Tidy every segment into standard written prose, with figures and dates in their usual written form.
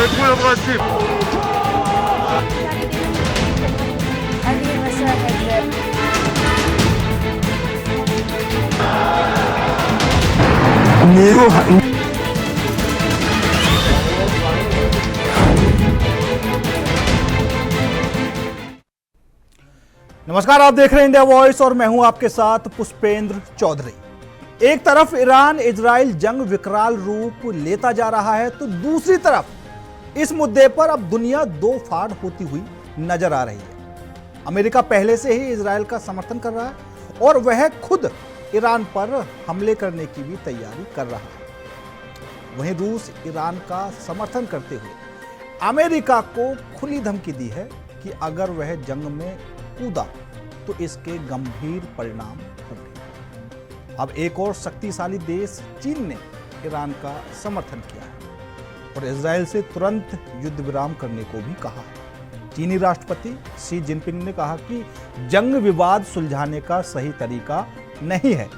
Dziękuję właśnie. नमस्कार, आप देख रहे हैं इंडिया वॉइस और मैं हूं आपके साथ पुष्पेंद्र चौधरी। एक तरफ ईरान इजराइल जंग विकराल रूप लेता जा रहा है तो दूसरी तरफ इस मुद्दे पर अब दुनिया दो फाड़ होती हुई नजर आ रही है। अमेरिका पहले से ही इजराइल का समर्थन कर रहा है और वह खुद ईरान पर हमले करने की भी तैयारी कर रहा है। वहीं रूस ईरान का समर्थन करते हुए अमेरिका को खुली धमकी दी है कि अगर वह जंग में कूदा तो इसके गंभीर परिणाम होंगे। अब एक और शक्तिशाली देश चीन ने ईरान का समर्थन किया है और इजराइल से तुरंत युद्ध विराम करने को भी कहा है। चीनी राष्ट्रपति शी जिनपिंग ने कहा कि जंग विवाद सुलझाने का सही तरीका नहीं है।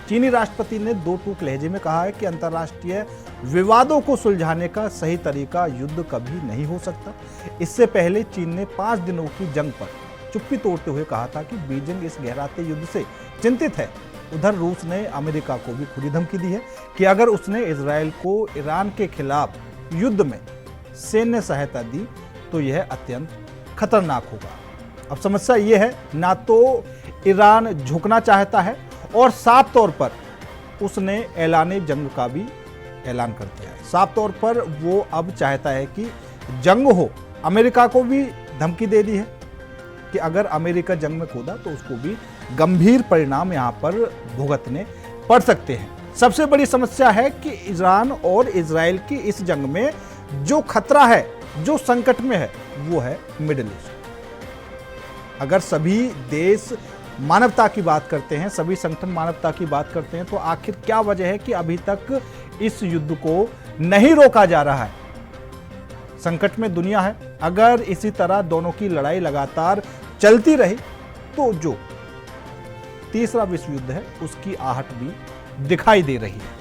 चीनी राष्ट्रपति ने दो टूक लहजे में कहा है कि अंतर्राष्ट्रीय विवादों को सुलझाने का सही तरीका युद्ध कभी नहीं हो सकता। इससे पहले चीन ने 5 दिनों की जंग पर चुप्पी तोड़ते हुए कहा था कि बीजिंग इस गहराते युद्ध से चिंतित है। उधर रूस ने अमेरिका को भी खुली धमकी दी है कि अगर उसने इजराइल को ईरान के खिलाफ युद्ध में सैन्य सहायता दी तो यह अत्यंत खतरनाक होगा। अब समस्या यह है, ना तो ईरान झुकना चाहता है और साफ तौर पर उसने ऐलान जंग का भी ऐलान कर दिया है। साफ तौर पर वो अब चाहता है कि जंग हो। अमेरिका को भी धमकी दे दी है कि अगर अमेरिका जंग में कूदा तो उसको भी गंभीर परिणाम यहां पर भुगतने पड़ सकते हैं। सबसे बड़ी समस्या है कि ईरान और इजराइल की इस जंग में जो खतरा है, जो संकट में है, वो है मिडिल ईस्ट। अगर सभी देश मानवता की बात करते हैं, सभी संगठन मानवता की बात करते हैं, तो आखिर क्या वजह है कि अभी तक इस युद्ध को नहीं रोका जा रहा है? संकट में दुनिया है। अगर इसी तरह दोनों की लड़ाई लगातार चलती रही तो जो तीसरा विश्व युद्ध है उसकी आहट भी दिखाई दे रही है।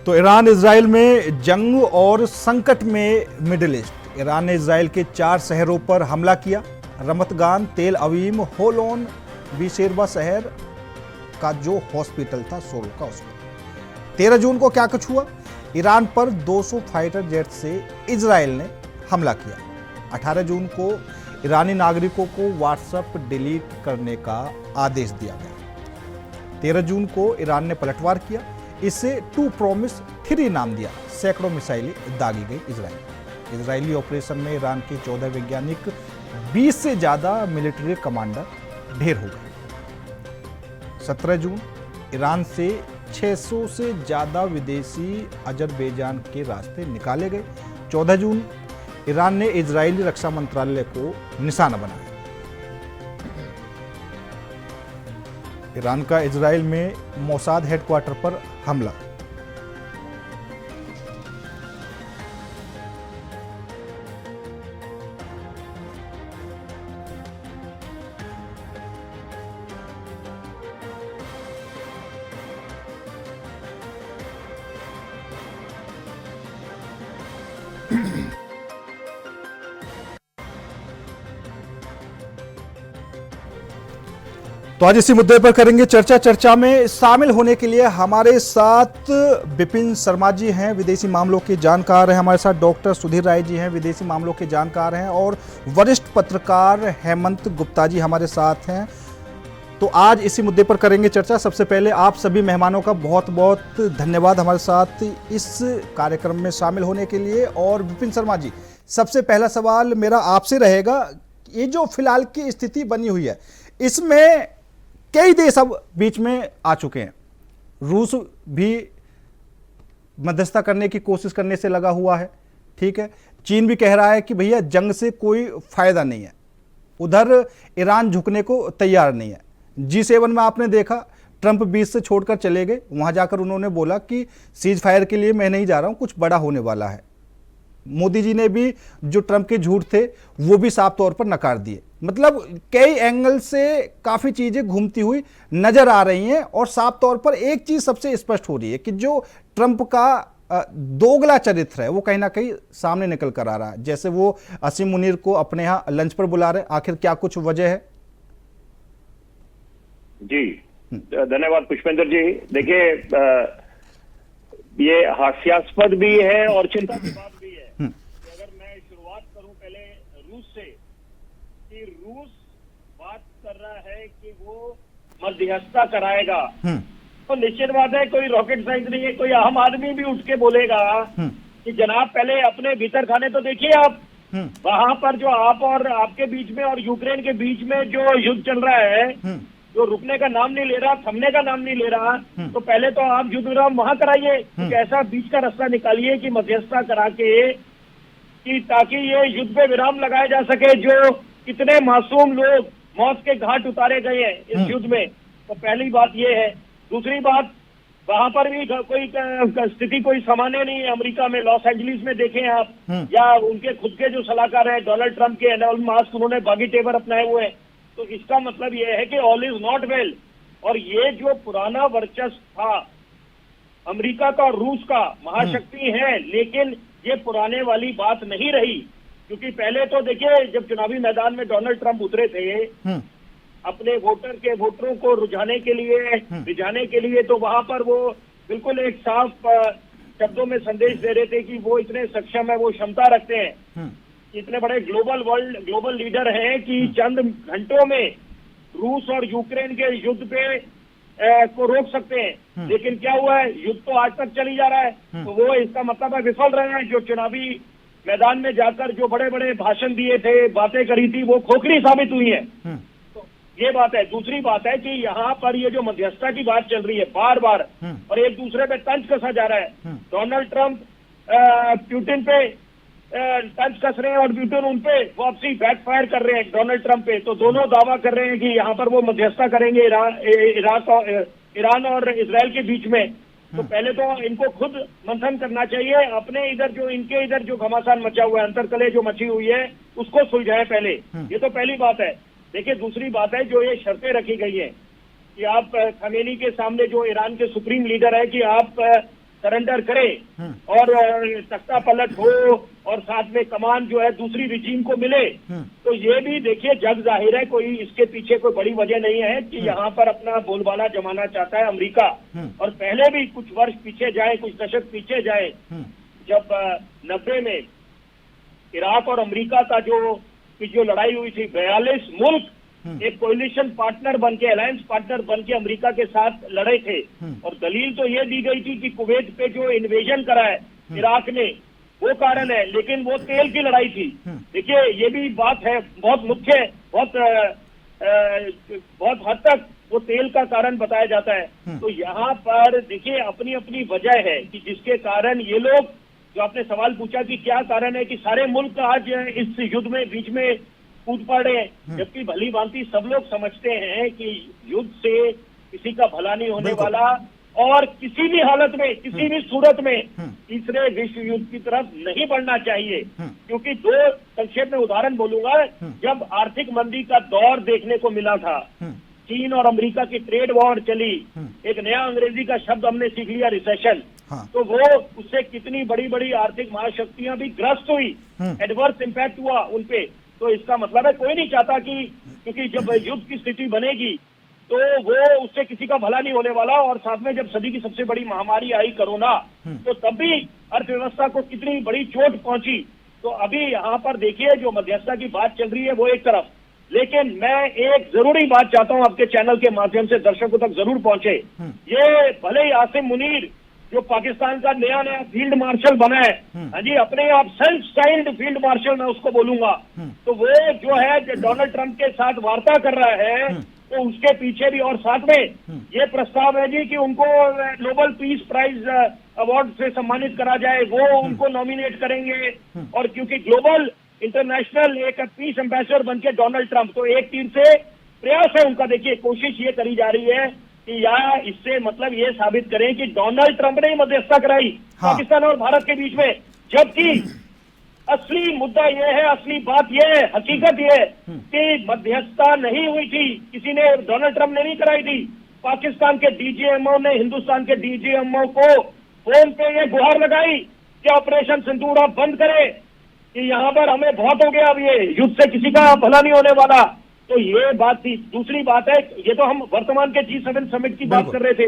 तो ईरान इजराइल में जंग और संकट में मिडिल ईस्ट। ईरान ने इजराइल के 4 शहरों पर हमला किया। रमतगान, तेल अवीम, होलोन, बीशेरबा शहर का जो हॉस्पिटल था, सोरोका हॉस्पिटल। 13 जून को क्या कुछ हुआ? ईरान पर 200 फाइटर जेट से इजराइल ने हमला किया। 18 जून को ईरानी नागरिकों को व्हाट्सएप डिलीट करने का आदेश दिया गया। 13 जून को ईरान ने पलटवार किया। इसे 2 प्रॉमिस 3 नाम दिया। सैकड़ों मिसाइलें दागी गई इजराइल। इजरायली ऑपरेशन में ईरान के 14 वैज्ञानिक, 20 से ज्यादा मिलिट्री कमांडर ढेर हो गए। 17 जून ईरान से 600 से ज्यादा विदेशी अजरबैजान के रास्ते निकाले गए। 14 जून ईरान ने इजरायली रक्षा मंत्रालय को निशाना बनाया। ईरान का इजराइल में मोसाद हेडक्वार्टर पर हमला। तो आज इसी मुद्दे पर करेंगे चर्चा। चर्चा में शामिल होने के लिए हमारे साथ विपिन शर्मा जी हैं, विदेशी मामलों के जानकार हैं। हमारे साथ डॉक्टर सुधीर राय जी हैं, विदेशी मामलों के जानकार हैं। और वरिष्ठ पत्रकार हेमंत गुप्ता जी हमारे साथ हैं। तो आज इसी मुद्दे पर करेंगे चर्चा। सबसे पहले आप सभी मेहमानों का बहुत बहुत धन्यवाद हमारे साथ इस कार्यक्रम में शामिल होने के लिए। और विपिन शर्मा जी, सबसे पहला सवाल मेरा आपसे रहेगा, ये जो फिलहाल की स्थिति बनी हुई है इसमें कई देश अब बीच में आ चुके हैं। रूस भी मध्यस्थता करने की कोशिश करने से लगा हुआ है, ठीक है। चीन भी कह रहा है कि भैया जंग से कोई फायदा नहीं है। उधर ईरान झुकने को तैयार नहीं है। G7 में आपने देखा ट्रंप बीच से छोड़कर चले गए, वहां जाकर उन्होंने बोला कि सीज फायर के लिए मैं नहीं जा रहा हूं, कुछ बड़ा होने वाला है। मोदी जी ने भी जो ट्रंप के झूठ थे वो भी साफ तौर पर नकार दिए। मतलब कई एंगल से काफी चीजें घूमती हुई नजर आ रही हैं और साफ तौर पर एक चीज सबसे स्पष्ट हो रही है कि जो ट्रंप का दोगला चरित्र है वो कहीं ना कहीं सामने निकल कर आ रहा है। जैसे वो असीम मुनीर को अपने यहाँ लंच पर बुला रहे हैं, आखिर क्या कुछ वजह है? जी धन्यवाद पुष्पेंद्र जी। देखिए ये हास्यास्पद भी है और चिंता की बात भी है। तो अगर मैं शुरुआत करूं पहले रूस से, कि रूस बात कर रहा है कि वो मध्यस्थता कराएगा, तो निश्चित बात है कोई रॉकेट साइंस नहीं है, कोई आम आदमी भी उठ के बोलेगा कि जनाब पहले अपने भीतर खाने तो देखिए आप। वहां पर जो आप और आपके बीच में और यूक्रेन के बीच में जो युद्ध चल रहा है, जो रुकने का नाम नहीं ले रहा, थमने का नाम नहीं ले रहा, तो पहले तो आप युद्ध विराम वहां कराइए, ऐसा बीच का रास्ता निकालिए कि मध्यस्थता करा के, कि ताकि ये युद्ध पे विराम लगाया जा सके। जो कितने मासूम लोग मौत के घाट उतारे गए हैं इस युद्ध में, तो पहली बात ये है। दूसरी बात, वहां पर भी कोई स्थिति कोई सामान्य नहीं है। अमेरिका में लॉस एंजलिस में देखें आप, या उनके खुद के जो सलाहकार हैं डोनाल्ड ट्रंप के, एलन मस्क, उन्होंने बागी टेबर अपनाए हुए हैं। तो इसका मतलब यह है कि ऑल इज नॉट वेल। और ये जो पुराना वर्चस्व था अमेरिका का और रूस का, महाशक्ति है, लेकिन ये पुराने वाली बात नहीं रही। क्योंकि पहले तो देखिए जब चुनावी मैदान में डोनाल्ड ट्रंप उतरे थे अपने वोटरों को रिझाने के लिए, तो वहां पर वो बिल्कुल एक साफ शब्दों में संदेश दे रहे थे कि वो इतने सक्षम है, वो क्षमता रखते हैं, इतने बड़े ग्लोबल लीडर हैं कि चंद घंटों में रूस और यूक्रेन के युद्ध पे को रोक सकते हैं। लेकिन क्या हुआ है, युद्ध तो आज तक चली जा रहा है। तो वो इसका मतलब है विफल रहे हैं। जो चुनावी मैदान में जाकर जो बड़े बड़े भाषण दिए थे, बातें करी थी, वो खोखली साबित हुई है। तो ये बात है। दूसरी बात है कि यहाँ पर ये जो मध्यस्थता की बात चल रही है बार बार, और एक दूसरे पे तंज कसा जा रहा है। डोनाल्ड ट्रंप पुतिन पे तंज कस रहे हैं और पुतिन उन पे वापसी बैकफायर कर रहे हैं डोनाल्ड ट्रंप पे। तो दोनों दावा कर रहे हैं कि यहाँ पर वो मध्यस्थता करेंगे ईरान और इजराइल के बीच में। तो पहले तो इनको खुद मंथन करना चाहिए, अपने इधर जो इनके इधर जो घमासान मचा हुआ है, अंतरकलह जो मची हुई है, उसको सुलझाए पहले। ये तो पहली बात है। देखिए दूसरी बात है, जो ये शर्तें रखी गई है कि आप खमेनी के सामने जो ईरान के सुप्रीम लीडर है कि आप सरेंडर करें और तख्ता पलट हो और साथ में कमान जो है दूसरी रिजीम को मिले। तो ये भी देखिए जग जाहिर है, कोई इसके पीछे कोई बड़ी वजह नहीं है कि यहाँ पर अपना बोलबाला जमाना चाहता है अमेरिका। और पहले भी कुछ वर्ष पीछे जाए, कुछ दशक पीछे जाए, जब 90 में इराक और अमेरिका का जो लड़ाई हुई थी, 42 मुल्क एक कोलिशन पार्टनर बन के, अलायंस पार्टनर बन के अमेरिका के साथ लड़े थे। और दलील तो ये दी गई थी कि कुवैत पे जो इन्वेजन करा है इराक ने, वो कारण है, लेकिन वो तेल की लड़ाई थी। देखिए ये भी बात है बहुत मुख्य, बहुत हद तक वो तेल का कारण बताया जाता है। तो यहाँ पर देखिए अपनी अपनी वजह है कि जिसके कारण ये लोग, जो आपने सवाल पूछा कि क्या कारण है कि सारे मुल्क आज इस युद्ध में बीच में कूद पड़े, जबकि भली भांति सब लोग समझते हैं कि युद्ध से किसी का भला नहीं होने वाला और किसी भी हालत में, किसी भी सूरत में तीसरे विश्व युद्ध की तरफ नहीं बढ़ना चाहिए। क्योंकि दो संक्षेप में उदाहरण बोलूंगा। जब आर्थिक मंदी का दौर देखने को मिला था, चीन और अमेरिका की ट्रेड वॉर चली, एक नया अंग्रेजी का शब्द हमने सीख लिया, रिसेशन। तो वो उससे कितनी बड़ी बड़ी आर्थिक महाशक्तियां भी ग्रस्त हुई, एडवर्स इम्पैक्ट हुआ उनपे। तो इसका मतलब है कोई नहीं चाहता कि, क्योंकि जब युद्ध की स्थिति बनेगी तो वो उससे किसी का भला नहीं होने वाला। और साथ में जब सदी की सबसे बड़ी महामारी आई कोरोना, तो तब भी अर्थव्यवस्था को कितनी बड़ी चोट पहुंची। तो अभी यहाँ पर देखिए जो मध्यस्थता की बात चल रही है वो एक तरफ, लेकिन मैं एक जरूरी बात चाहता हूँ आपके चैनल के माध्यम से दर्शकों तक जरूर पहुंचे। ये भले ही आसिम मुनीर जो पाकिस्तान का नया फील्ड मार्शल बना है, हाँ जी, अपने आप सेल्फ स्टाइल्ड फील्ड मार्शल मैं उसको बोलूंगा, तो वो जो है डोनाल्ड ट्रंप के साथ वार्ता कर रहा है, तो उसके पीछे भी, और साथ में ये प्रस्ताव है जी कि उनको नोबेल पीस प्राइज अवार्ड से सम्मानित करा जाए, वो उनको नॉमिनेट करेंगे। और क्योंकि ग्लोबल इंटरनेशनल एक पीस एम्बेसडर बन के डोनाल्ड ट्रंप। तो एक तीर से प्रयास है उनका। देखिए, कोशिश ये करी जा रही है कि या इससे मतलब ये साबित करें कि डोनाल्ड ट्रंप ने मध्यस्थता कराई पाकिस्तान और भारत के बीच में, जबकि असली मुद्दा यह है, असली बात यह है, हकीकत यह है कि मध्यस्थता नहीं हुई थी, किसी ने, डोनाल्ड ट्रंप ने नहीं कराई थी। पाकिस्तान के डीजीएमओ ने हिंदुस्तान के डीजीएमओ को फोन पे ये गुहार लगाई कि ऑपरेशन सिंदूर आप बंद करें, कि यहाँ पर हमें बहुत हो गया, अब ये युद्ध से किसी का भला नहीं होने वाला। तो ये बात थी। दूसरी बात है, ये तो हम वर्तमान के G7 समिट की बात कर रहे थे।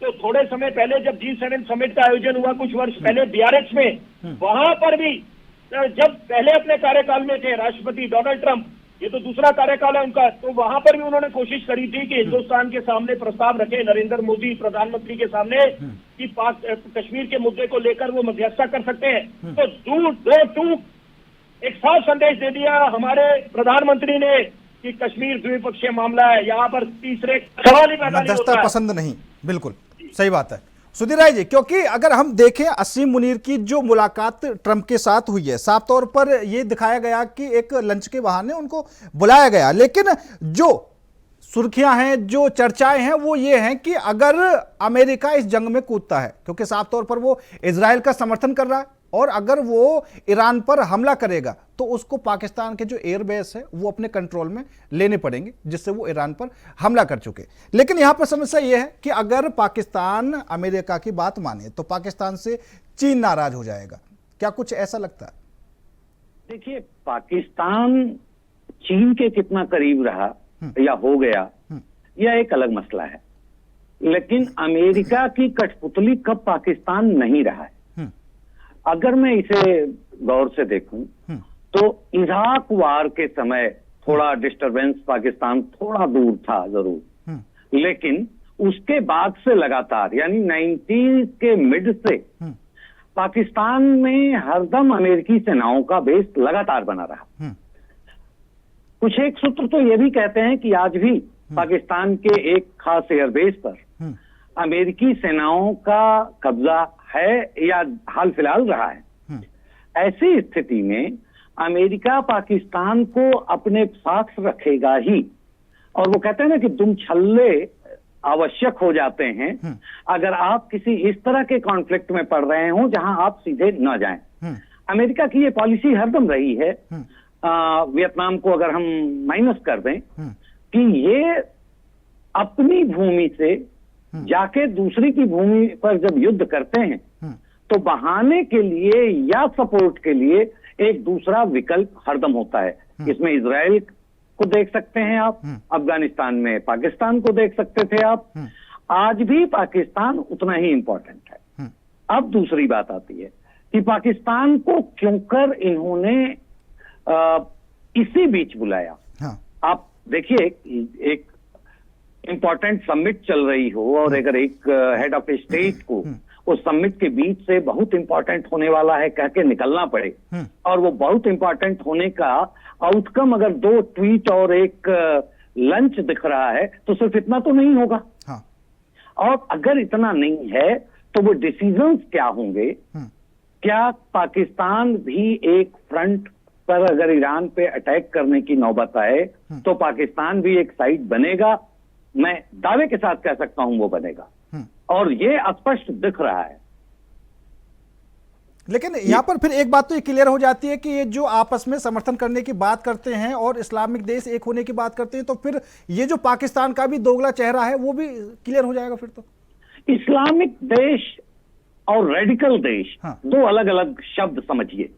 तो थोड़े समय पहले जब G7 समिट का आयोजन हुआ कुछ वर्ष पहले बियारेट्ज में, वहां पर भी जब पहले अपने कार्यकाल में थे राष्ट्रपति डोनाल्ड ट्रंप, ये तो दूसरा कार्यकाल है उनका, तो वहां पर भी उन्होंने कोशिश करी थी कि हिंदुस्तान के सामने प्रस्ताव रखे, नरेंद्र मोदी प्रधानमंत्री के सामने, कि पाक कश्मीर के मुद्दे को लेकर वो मध्यस्थता कर सकते हैं। तो दो टूक एक साफ संदेश दे दिया हमारे प्रधानमंत्री ने कि कश्मीर द्विपक्षीय मामला है, यहाँ पर तीसरे सवाल ही पैदा नहीं होता है। पसंद नहीं, बिल्कुल सही बात है सुधीर राय जी। क्योंकि अगर हम देखें असीम मुनीर की जो मुलाकात ट्रंप के साथ हुई है, साफ तौर पर यह दिखाया गया कि एक लंच के बहाने उनको बुलाया गया, लेकिन जो सुर्खियां हैं, जो चर्चाएं हैं, वो ये हैं कि अगर अमेरिका इस जंग में कूदता है, क्योंकि साफ तौर पर वो इजराइल का समर्थन कर रहा है, और अगर वो ईरान पर हमला करेगा तो उसको पाकिस्तान के जो एयरबेस है वो अपने कंट्रोल में लेने पड़ेंगे, जिससे वो ईरान पर हमला कर चुके। लेकिन यहां पर समस्या यह है कि अगर पाकिस्तान अमेरिका की बात माने तो पाकिस्तान से चीन नाराज हो जाएगा। क्या कुछ ऐसा लगता है? देखिए, पाकिस्तान चीन के कितना करीब रहा या हो गया, यह एक अलग मसला है, लेकिन अमेरिका की कठपुतली कब पाकिस्तान नहीं रहा है। अगर मैं इसे गौर से देखूं तो इराक वार के समय थोड़ा डिस्टरबेंस पाकिस्तान थोड़ा दूर था जरूर, लेकिन उसके बाद से लगातार, यानी 90s के मिड से पाकिस्तान में हरदम अमेरिकी सेनाओं का बेस लगातार बना रहा। कुछ एक सूत्र तो ये भी कहते हैं कि आज भी पाकिस्तान के एक खास एयरबेस पर अमेरिकी सेनाओं का कब्जा है या हाल फिलहाल रहा है। ऐसी स्थिति में अमेरिका पाकिस्तान को अपने साथ रखेगा ही, और वो कहते हैं ना कि दुम छल्ले आवश्यक हो जाते हैं अगर आप किसी इस तरह के कॉन्फ्लिक्ट में पड़ रहे हो जहां आप सीधे न जाएं। अमेरिका की ये पॉलिसी हरदम रही है, वियतनाम को अगर हम माइनस कर दें, कि ये अपनी भूमि से जाके दूसरी की भूमि पर जब युद्ध करते हैं तो बहाने के लिए या सपोर्ट के लिए एक दूसरा विकल्प हरदम होता है। इसमें इजराइल को देख सकते हैं आप, अफगानिस्तान में पाकिस्तान को देख सकते थे आप, आज भी पाकिस्तान उतना ही इंपॉर्टेंट है। अब दूसरी बात आती है कि पाकिस्तान को क्यों कर इन्होंने इसी बीच बुलाया। आप देखिए, एक इंपॉर्टेंट समिट चल रही हो और अगर एक हेड ऑफ स्टेट को उस समिट के बीच से बहुत इंपॉर्टेंट होने वाला है कह के निकलना पड़े, और वो बहुत इंपॉर्टेंट होने का आउटकम अगर 2 ट्वीट और एक लंच दिख रहा है, तो सिर्फ इतना तो नहीं होगा। और अगर इतना नहीं है तो वो डिसीजंस क्या होंगे? क्या पाकिस्तान भी एक फ्रंट पर अगर ईरान पे अटैक करने की नौबत आए तो पाकिस्तान भी एक साइड बनेगा? मैं दावे के साथ कह सकता हूं वो बनेगा, और ये स्पष्ट दिख रहा है। लेकिन यहां पर फिर एक बात तो ये क्लियर हो जाती है कि ये जो आपस में समर्थन करने की बात करते हैं और इस्लामिक देश एक होने की बात करते हैं, तो फिर ये जो पाकिस्तान का भी दोगला चेहरा है वो भी क्लियर हो जाएगा फिर तो। इस्लामिक देश और रेडिकल देश दो अलग अलग शब्द समझिए,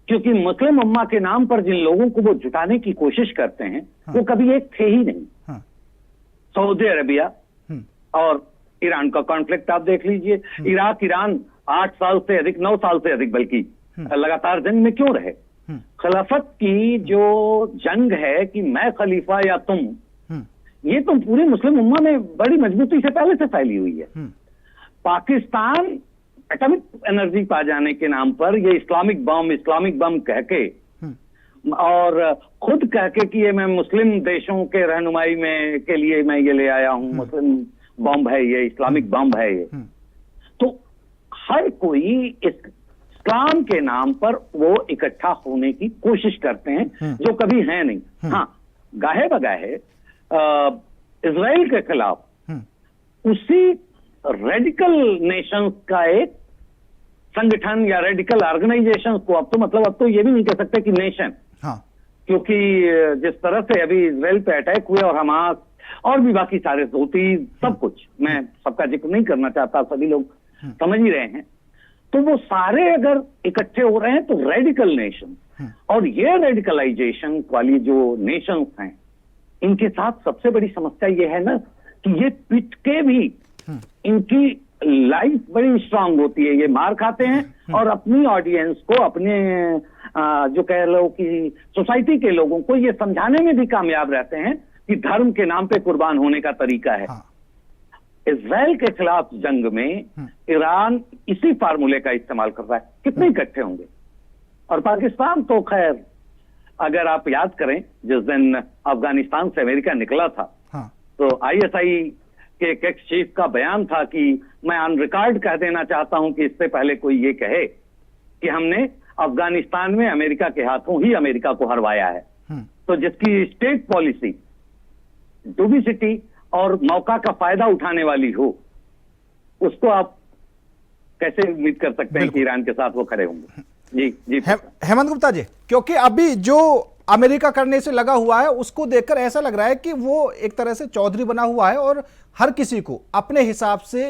क्योंकि मुस्लिम उम्मा के नाम पर जिन लोगों को वो जुटाने की कोशिश करते हैं वो कभी एक थे ही नहीं। सऊदी अरबिया और ईरान का कॉन्फ्लिक्ट आप देख लीजिए, इराक ईरान 8 साल से अधिक, 9 साल से अधिक बल्कि लगातार जंग में क्यों रहे? खिलाफत की जो जंग है कि मैं खलीफा या तुम, ये तो पूरी मुस्लिम उम्मा में बड़ी मजबूती से पहले से फैली हुई है। पाकिस्तान एटॉमिक एनर्जी पा जाने के नाम पर ये इस्लामिक बम कह के और खुद कह के कि ये मैं मुस्लिम देशों के रहनुमाई में के लिए मैं ये ले आया हूं, मुस्लिम बम है ये, इस्लामिक बम है ये। तो हर कोई इस इस्लाम के नाम पर वो इकट्ठा होने की कोशिश करते हैं, जो कभी है नहीं। हाँ, गाहे बगाहे इजराइल के खिलाफ उसी रेडिकल नेशंस का एक संगठन या रेडिकल ऑर्गेनाइजेशन को, अब तो ये भी नहीं कह सकते कि नेशन, हाँ, क्योंकि जिस तरह से अभी इजराइल पे अटैक हुए और हमास और भी बाकी सारे होती सब कुछ, मैं सबका जिक्र नहीं करना चाहता, सभी लोग समझ ही रहे हैं, तो वो सारे अगर इकट्ठे हो रहे हैं तो रेडिकल नेशन, और ये रेडिकलाइजेशन वाली जो नेशंस हैं, इनके साथ सबसे बड़ी समस्या ये है ना कि ये पिट के भी इनकी लाइफ बड़ी स्ट्रांग होती है, ये मार खाते हैं और अपनी ऑडियंस को, अपने जो कह लो कि सोसाइटी के लोगों को ये समझाने में भी कामयाब रहते हैं कि धर्म के नाम पे कुर्बान होने का तरीका है। हाँ। इजराइल के खिलाफ जंग में ईरान इसी फार्मूले का इस्तेमाल कर रहा है। कितने इकट्ठे होंगे? और पाकिस्तान तो खैर, अगर आप याद करें जिस दिन अफगानिस्तान से अमेरिका निकला था, हाँ। तो आईएसआई के एक एक्स चीफ का बयान था कि मैं ऑन रिकॉर्ड कह देना चाहता हूं कि इससे पहले कोई ये कहे कि हमने अफगानिस्तान में अमेरिका के हाथों ही अमेरिका को हरवाया है, तो जिसकी स्टेट पॉलिसी डुबिसिटी और मौका का फायदा उठाने वाली हो, उसको आप कैसे उम्मीद कर सकते हैं कि ईरान के साथ वो खड़े होंगे? जी हेमंत गुप्ता जी, क्योंकि अभी जो अमेरिका करने से लगा हुआ है उसको देखकर ऐसा लग रहा है कि वो एक तरह से चौधरी बना हुआ है और हर किसी को अपने हिसाब से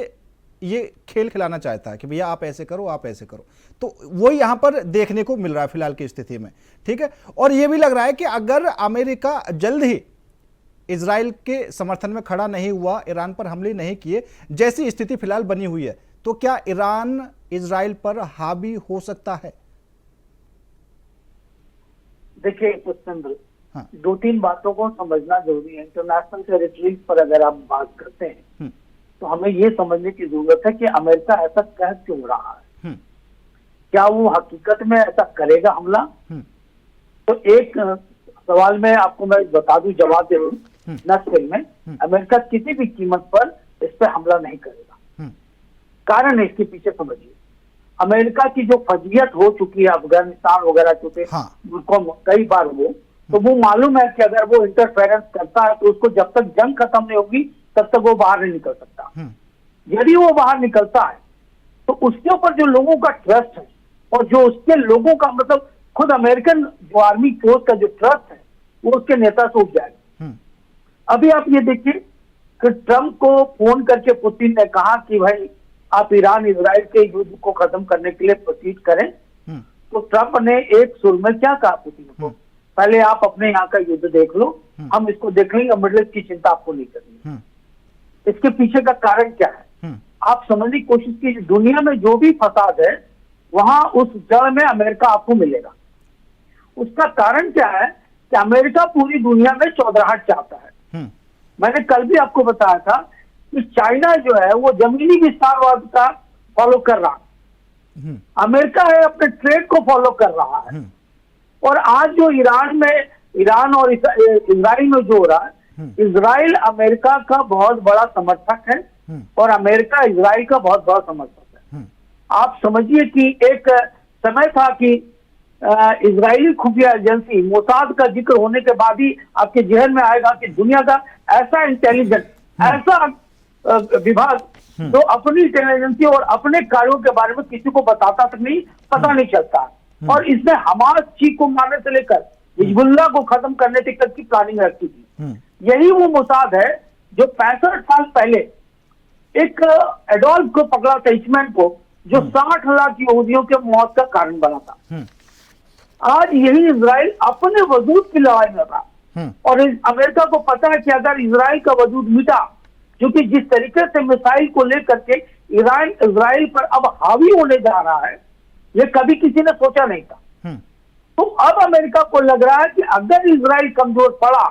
ये खेल खिलाना चाहता है कि भैया आप ऐसे करो, आप ऐसे करो। तो वो यहां पर देखने को मिल रहा है फिलहाल की स्थिति में, ठीक है। और ये भी लग रहा है कि अगर अमेरिका जल्द ही इजराइल के समर्थन में खड़ा नहीं हुआ, ईरान पर हमले नहीं किए, जैसी स्थिति फिलहाल बनी हुई है, तो क्या ईरान इजराइल पर हावी हो सकता है? देखिए पुष्पेंद्र, हाँ। 2-3 बातों को समझना जरूरी है। इंटरनेशनल टेरिटरीज पर अगर आप बात करते हैं तो हमें ये समझने की जरूरत है कि अमेरिका ऐसा कह क्यों रहा है। क्या वो हकीकत में ऐसा करेगा हमला? तो एक सवाल में आपको मैं बता दूं, जवाब दे दूं, न सिर्फ में अमेरिका किसी भी कीमत पर इस पर हमला नहीं करेगा। कारण है इसके पीछे, समझिए। अमेरिका की जो फजीयत हो चुकी है अफगानिस्तान वगैरह चुके मुल्कों में कई बार हो, तो वो मालूम है कि अगर वो इंटरफेरेंस करता है तो उसको जब तक जंग खत्म नहीं होगी तब तक वो बाहर नहीं निकल सकता। यदि वो बाहर निकलता है तो उसके ऊपर जो लोगों का ट्रस्ट है और जो उसके लोगों का, मतलब खुद अमेरिकन जो आर्मी फोर्स का जो ट्रस्ट है, वो उसके नेता से उठ जाएगा। अभी आप ये देखिए कि ट्रंप को फोन करके पुतिन ने कहा कि भाई आप ईरान इजराइल के युद्ध को खत्म करने के लिए प्रोसीड करें, तो ट्रंप ने एक सुर में क्या कहा पुतिन को, पहले आप अपने यहाँ का युद्ध देख लो, हम इसको देख लेंगे, मिडिल ईस्ट की चिंता आपको नहीं करनी। इसके पीछे का कारण क्या है आप समझने की कोशिश कीजिए। दुनिया में जो भी फसाद है वहां उस जड़ में अमेरिका आपको मिलेगा। उसका कारण क्या है कि अमेरिका पूरी दुनिया में चौधराहट चाहता है। मैंने कल भी आपको बताया था कि चाइना जो है वो जमीनी विस्तारवाद का फॉलो कर रहा है, अमेरिका है अपने ट्रेड को फॉलो कर रहा है। और आज जो ईरान और इजराइल में जो हो रहा है, इजराइल अमेरिका का बहुत बड़ा समर्थक है और अमेरिका इजराइल का बहुत बड़ा समर्थक है। आप समझिए कि एक समय था कि इजरायली खुफिया एजेंसी मोसाद का जिक्र होने के बाद ही आपके जहन में आएगा कि दुनिया का ऐसा इंटेलिजेंस, ऐसा विभाग जो अपनी इंटेलिजेंसी और अपने कार्यों के बारे में किसी को बताता तक नहीं, पता नहीं चलता। और इसने हमास चीख को मारने से लेकर हिजबुल्लाह को खत्म करने तक की प्लानिंग रखी थी। यही वो मोसाद है जो 65 साल पहले एक एडोल्फ को पकड़ा था, इस्माइल को, जो 60 लाख यहूदियों के मौत का कारण बना था। आज यही इजराइल अपने वजूद की लड़ाई में रहा और अमेरिका को पता है कि अगर इजराइल का वजूद मिटा, क्योंकि जिस तरीके से मिसाइल को लेकर के ईरान इजराइल पर अब हावी होने जा रहा है, ये कभी किसी ने सोचा नहीं था। तो अब अमेरिका को लग रहा है कि अगर इजराइल कमजोर पड़ा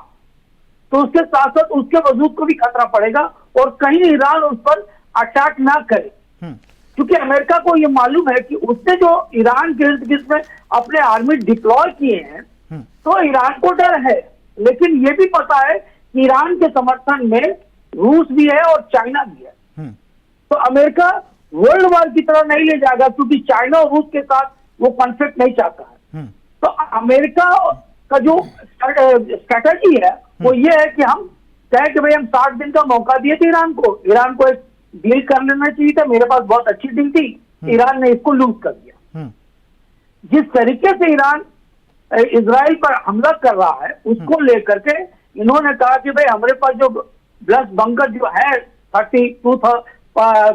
तो उसके साथ साथ उसके वजूद को भी खतरा पड़ेगा और कहीं ईरान उस पर अटैक ना करे, क्योंकि अमेरिका को यह मालूम है कि उसने जो ईरान के इर्द गिर्द में अपने आर्मी डिप्लॉय किए हैं, तो ईरान को डर है, लेकिन यह भी पता है कि ईरान के समर्थन में रूस भी है और चाइना भी है। तो अमेरिका वर्ल्ड वॉर की तरह नहीं ले जाएगा, क्योंकि चाइना और रूस के साथ वो कॉन्फ्लिक्ट नहीं चाहता है। तो अमेरिका का जो स्ट्रेटजी है वो ये है कि हम कहें कि भाई हम 60 दिन का मौका दिए थे ईरान को एक डील कर लेना चाहिए था, मेरे पास बहुत अच्छी डील थी, ईरान ने इसको लूज कर दिया। जिस तरीके से ईरान इजराइल पर हमला कर रहा है उसको लेकर के इन्होंने कहा कि भाई हमारे पास जो ब्लस्ट बंकर जो है 32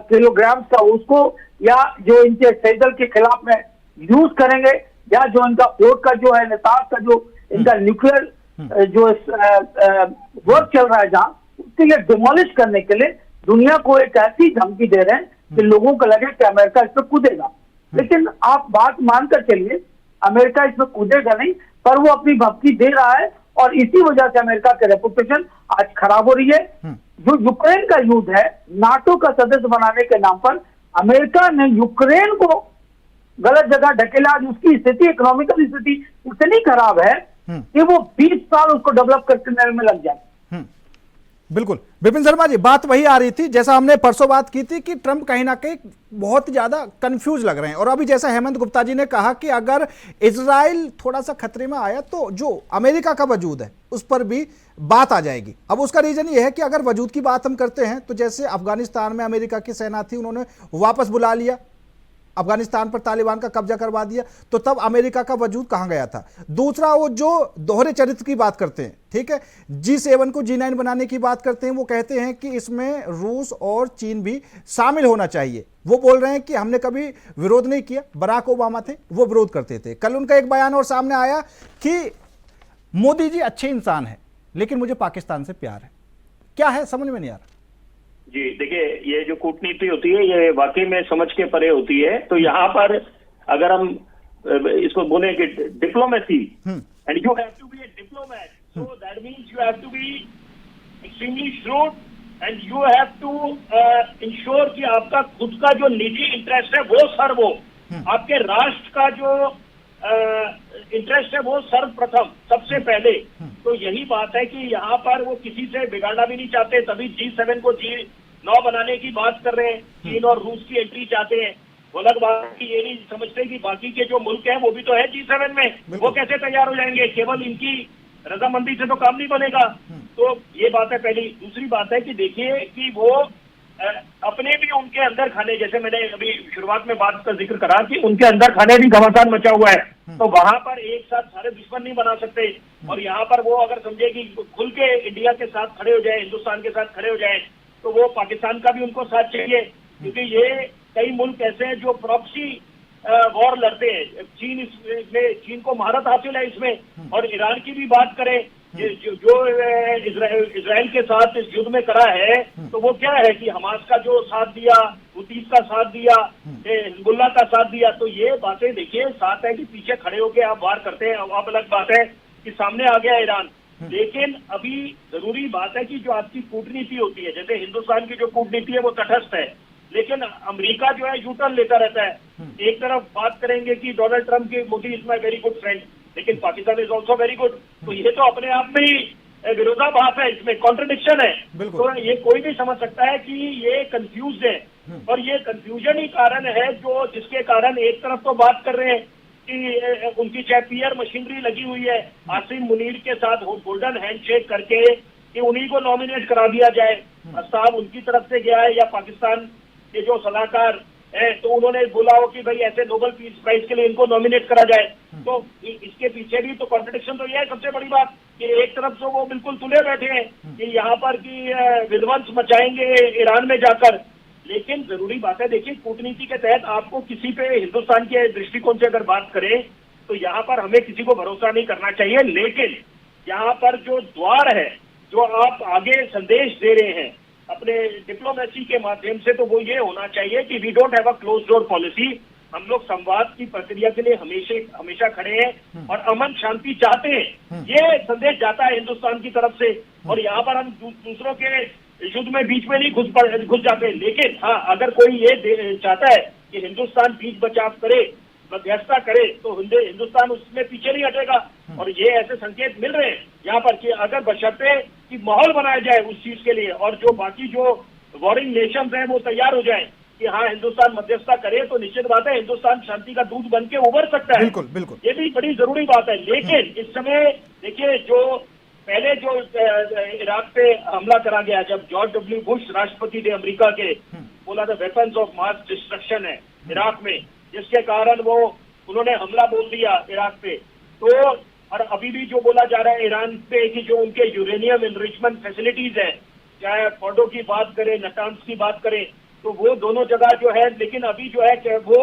किलोग्राम का, उसको या जो इनके सेजल के खिलाफ में यूज करेंगे, या जो इनका पोर्ट का जो है नेताज का जो इनका न्यूक्लियर जो वर्क चल रहा है जहां, उसके लिए डिमोलिश करने के लिए दुनिया को एक ऐसी धमकी दे रहे हैं कि लोगों को लगे कि अमेरिका इस पर कूदेगा। लेकिन आप बात मानकर चलिए, अमेरिका इसमें कूदेगा नहीं, पर वो अपनी धमकी दे रहा है और इसी वजह से अमेरिका की रेपुटेशन आज खराब हो रही है। जो यूक्रेन का युद्ध है, नाटो का सदस्य बनाने के नाम पर अमेरिका ने यूक्रेन को गलत जगह ढकेला। आज उसकी स्थिति, इकोनॉमिकल स्थिति इतनी खराब है कि वो 20 साल उसको डेवलप करने में लग जाए। बिल्कुल विपिन शर्मा जी, बात वही आ रही थी जैसा हमने परसों बात की थी कि ट्रंप कहीं ना कहीं बहुत ज्यादा कंफ्यूज लग रहे हैं, और अभी जैसा हेमंत गुप्ता जी ने कहा कि अगर इजराइल थोड़ा सा खतरे में आया तो जो अमेरिका का वजूद है उस पर भी बात आ जाएगी। अब उसका रीजन ये है कि अगर वजूद की बात हम करते हैं तो जैसे अफगानिस्तान में अमेरिका की सेना थी, उन्होंने वापस बुला लिया, अफगानिस्तान पर तालिबान का कब्जा करवा दिया, तो तब अमेरिका का वजूद कहां गया था। दूसरा, वो जो दोहरे चरित्र की बात करते हैं, ठीक है, G7 को G9 बनाने की बात करते हैं, वो कहते हैं कि इसमें रूस और चीन भी शामिल होना चाहिए। वो बोल रहे हैं कि हमने कभी विरोध नहीं किया, बराक ओबामा थे वो विरोध करते थे। कल उनका एक बयान और सामने आया कि मोदी जी अच्छे इंसान है लेकिन मुझे पाकिस्तान से प्यार है। क्या है समझ में नहीं आ रहा। जी देखिए, ये जो कूटनीति होती है ये वाकई में समझ के परे होती है। तो यहाँ पर अगर हम इसको बोले कि diplomacy, and you have to be a diplomat, so that means you have to be extremely shrewd and you have to ensure कि आपका खुद का जो निजी इंटरेस्ट है वो सर्व हो, आपके राष्ट्र का जो इंटरेस्ट है वो सर्वप्रथम सबसे पहले। तो यही बात है कि यहाँ पर वो किसी से बिगाड़ना भी नहीं चाहते, तभी G7 को G9 बनाने की बात कर रहे हैं। चीन और रूस की एंट्री चाहते हैं। वो अलग बात है कि ये नहीं समझते कि बाकी के जो मुल्क हैं वो भी तो है G7 में, वो कैसे तैयार हो जाएंगे, केवल इनकी रजामंदी से तो काम नहीं बनेगा। तो ये बात है पहली। दूसरी बात है कि देखिए कि वो अपने भी उनके अंदर खाने, जैसे मैंने अभी शुरुआत में बात का जिक्र करा कि उनके अंदर खाने भी घमासान मचा हुआ है, तो वहां पर एक साथ सारे दुश्मन नहीं बना सकते। और यहाँ पर वो अगर समझे कि खुल के इंडिया के साथ खड़े हो जाए, हिंदुस्तान के साथ खड़े हो जाए, तो वो पाकिस्तान का भी उनको साथ चाहिए, क्योंकि ये कई मुल्क ऐसे हैं जो प्रॉक्सी वॉर लड़ते हैं। चीन को महारत हासिल है इसमें। और ईरान की भी बात करें, जो इजराइल के साथ इस युद्ध में करा है, तो वो क्या है कि हमास का जो साथ दिया, हुतीस का साथ दिया, हिजबुल्लाह का साथ दिया। तो ये बातें देखिए, साथ है कि पीछे खड़े होकर आप वार करते हैं। अब अलग बात है कि सामने आ गया ईरान, लेकिन अभी जरूरी बात है कि जो आपकी कूटनीति होती है, जैसे हिंदुस्तान की जो कूटनीति है वो तटस्थ है, लेकिन अमेरिका जो है यूटर्न लेता रहता है। एक तरफ बात करेंगे कि डोनाल्ड ट्रंप की Modi is my very good friend, लेकिन Pakistan is also very good. तो ये तो अपने आप में ही विरोधाभास है, इसमें कॉन्ट्रडिक्शन है। तो ये कोई भी समझ सकता है कि ये कंफ्यूज है, और ये कंफ्यूजन ही कारण है जो जिसके कारण एक तरफ तो बात कर रहे हैं कि उनकी चाहे पीआर मशीनरी लगी हुई है, आसिम मुनीर के साथ गोल्डन हैंडशेक करके कि उन्हीं को नॉमिनेट करा दिया जाए। प्रस्ताव उनकी तरफ से गया है, या पाकिस्तान के जो सलाहकार है तो उन्होंने बोला हो कि भाई ऐसे नोबेल पीस प्राइज के लिए इनको नॉमिनेट करा जाए। तो इसके पीछे भी तो कॉन्ट्रडिक्शन तो ये है सबसे बड़ी बात कि एक तरफ से वो बिल्कुल तुले बैठे हैं कि यहाँ पर की विध्वंस मचाएंगे ईरान में जाकर, लेकिन जरूरी बात है देखिए कूटनीति के तहत आपको किसी पे हिंदुस्तान के दृष्टिकोण से अगर बात करें तो यहाँ पर हमें किसी को भरोसा नहीं करना चाहिए। लेकिन यहाँ पर जो द्वार है, जो आप आगे संदेश दे रहे हैं अपने डिप्लोमेसी के माध्यम से, तो वो ये होना चाहिए कि we don't have a close door policy. हम लोग संवाद की प्रक्रिया के लिए हमेशा खड़े हैं और अमन शांति चाहते हैं। ये संदेश जाता है हिंदुस्तान की तरफ से, और यहाँ पर हम दूसरों के युद्ध में बीच में नहीं घुस जाते। लेकिन हाँ, अगर कोई ये चाहता है कि हिंदुस्तान बीच बचाव करे, मध्यस्थता करे, तो हिंदुस्तान उसमें पीछे नहीं हटेगा। और ये ऐसे संकेत मिल रहे हैं यहाँ पर कि अगर बशर्ते कि माहौल बनाया जाए उस चीज के लिए, और जो बाकी जो वॉरिंग नेशंस हैं वो तैयार हो जाए कि हाँ हिंदुस्तान मध्यस्थता करे तो निश्चित बात है हिंदुस्तान शांति का दूत बन के उभर सकता है। बिल्कुल बिल्कुल। ये भी बड़ी जरूरी बात है। लेकिन इस समय देखिए जो पहले जो इराक पे हमला करा गया, जब जॉर्ज डब्ल्यू बुश राष्ट्रपति थे अमेरिका के, बोला था वेपन्स ऑफ मास डिस्ट्रक्शन है इराक में, जिसके कारण वो उन्होंने हमला बोल दिया इराक पे। तो और अभी भी जो बोला जा रहा है ईरान पे कि जो उनके यूरेनियम एनरिचमेंट फैसिलिटीज है, चाहे फोर्डो की बात करें, नटांस की बात करें, तो वो दोनों जगह जो है, लेकिन अभी जो है कि वो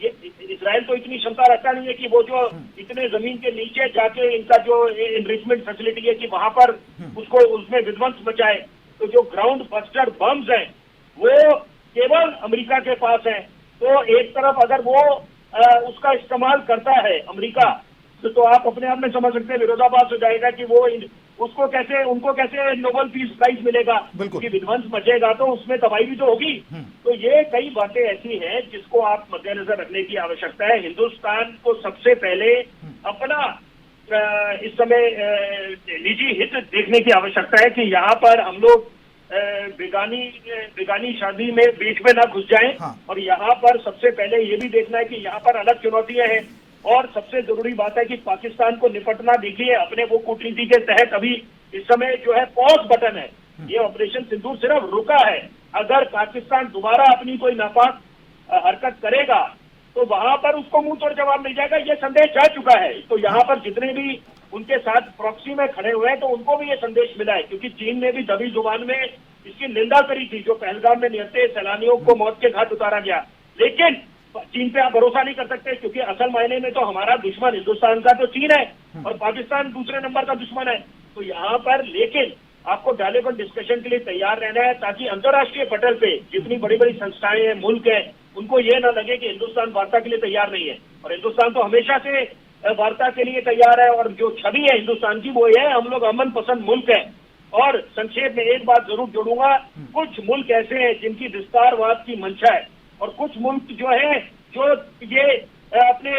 ये इजराइल तो इतनी क्षमता रखता नहीं है कि वो जो इतने जमीन के नीचे जाके इनका जो एनरिचमेंट फैसिलिटी है कि वहां पर उसको उसमें विध्वंस मचाए। तो जो ग्राउंड बस्टर बम्स हैं वो केवल अमेरिका के पास है। तो एक तरफ अगर वो उसका इस्तेमाल करता है अमेरिका, तो आप अपने आप में समझ सकते हैं विरोधाभास हो जाएगा कि वो उनको कैसे नोबेल पीस प्राइज मिलेगा, क्योंकि विध्वंस मचेगा तो उसमें तबाही भी तो होगी। तो ये कई बातें ऐसी हैं जिसको आप मद्देनजर रखने की आवश्यकता है। हिंदुस्तान को सबसे पहले अपना इस समय निजी हित देखने की आवश्यकता है कि यहाँ पर हम लोग बेगानी शादी में बीच में ना घुस जाएं। हाँ। और यहाँ पर सबसे पहले ये भी देखना है कि यहाँ पर अलग चुनौतियां हैं। और सबसे जरूरी बात है कि पाकिस्तान को निपटना, देखिए अपने वो कूटनीति के तहत अभी इस समय जो है पॉज बटन है, ये ऑपरेशन सिंदूर सिर्फ रुका है। अगर पाकिस्तान दोबारा अपनी कोई नापाक हरकत करेगा तो वहां पर उसको मुंह तोड़ जवाब मिल जाएगा, ये संदेश जा चुका है। तो यहाँ पर जितने भी उनके साथ प्रॉक्सी में खड़े हुए हैं तो उनको भी ये संदेश मिला है, क्योंकि चीन ने भी दबी जुबान में इसकी निंदा करी थी, जो पहलगाम में निहत्थे सैलानियों को मौत के घाट उतारा गया। लेकिन चीन पे आप भरोसा नहीं कर सकते, क्योंकि असल मायने में तो हमारा दुश्मन हिंदुस्तान का तो चीन है और पाकिस्तान दूसरे नंबर का दुश्मन है। तो यहाँ पर लेकिन आपको डायलॉग और डिस्कशन के लिए तैयार रहना है, ताकि अंतर्राष्ट्रीय पटल पे जितनी बड़ी बड़ी संस्थाएं हैं, मुल्क है, उनको ये ना लगे कि हिंदुस्तान वार्ता के लिए तैयार नहीं है। और हिंदुस्तान तो हमेशा से वार्ता के लिए तैयार है, और जो छवि है हिंदुस्तान की वो है हम लोग अमन पसंद मुल्क है। और संक्षेप में एक बात जरूर जोड़ूंगा, कुछ मुल्क ऐसे हैं जिनकी विस्तारवाद की मंशा है, और कुछ मुल्क जो है जो ये अपने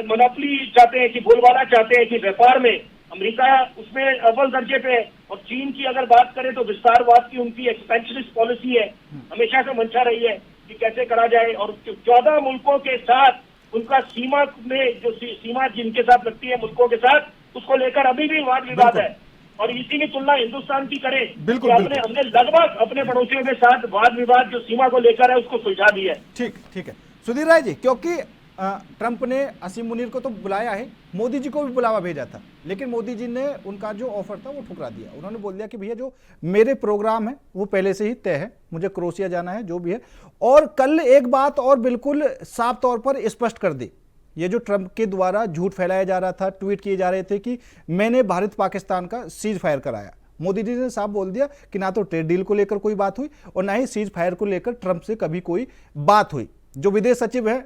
मोनोपोली चाहते हैं, कि बोलबाला चाहते हैं कि व्यापार में अमेरिका उसमें अव्वल दर्जे पे है। और चीन की अगर बात करें तो विस्तारवाद की उनकी एक्सपेंशनिस्ट पॉलिसी है, हमेशा से मंशा रही है कि कैसे करा जाए। और 14 मुल्कों के साथ उनका सीमा में जो सीमा जिनके साथ लगती है मुल्कों के साथ, उसको लेकर अभी भी वाद विवाद है। और इसी की तुलना हिंदुस्तान की करें, बिल्कुल, हमने लगभग अपने पड़ोसियों के साथ वाद विवाद जो सीमा को लेकर है उसको सुलझा दिया है। ठीक है सुधीर राय जी, क्योंकि ट्रंप ने असीम मुनीर को तो बुलाया है, मोदी जी को भी बुलावा भेजा था, लेकिन मोदी जी ने उनका जो ऑफर था वो ठुकरा दिया। उन्होंने बोल दिया कि भैया जो मेरे प्रोग्राम है वो पहले से ही तय है, मुझे क्रोएशिया जाना है, जो भी है। और कल एक बात और बिल्कुल साफ तौर पर स्पष्ट कर दी, ये जो ट्रंप के द्वारा झूठ फैलाया जा रहा था, ट्वीट किए जा रहे थे कि मैंने भारत पाकिस्तान का सीज फायर कराया। मोदी जी ने साफ बोल दिया कि ना तो ट्रेड डील को लेकर कोई बात हुई और ना ही सीज फायर को लेकर ट्रंप से कभी कोई बात हुई। जो विदेश सचिव है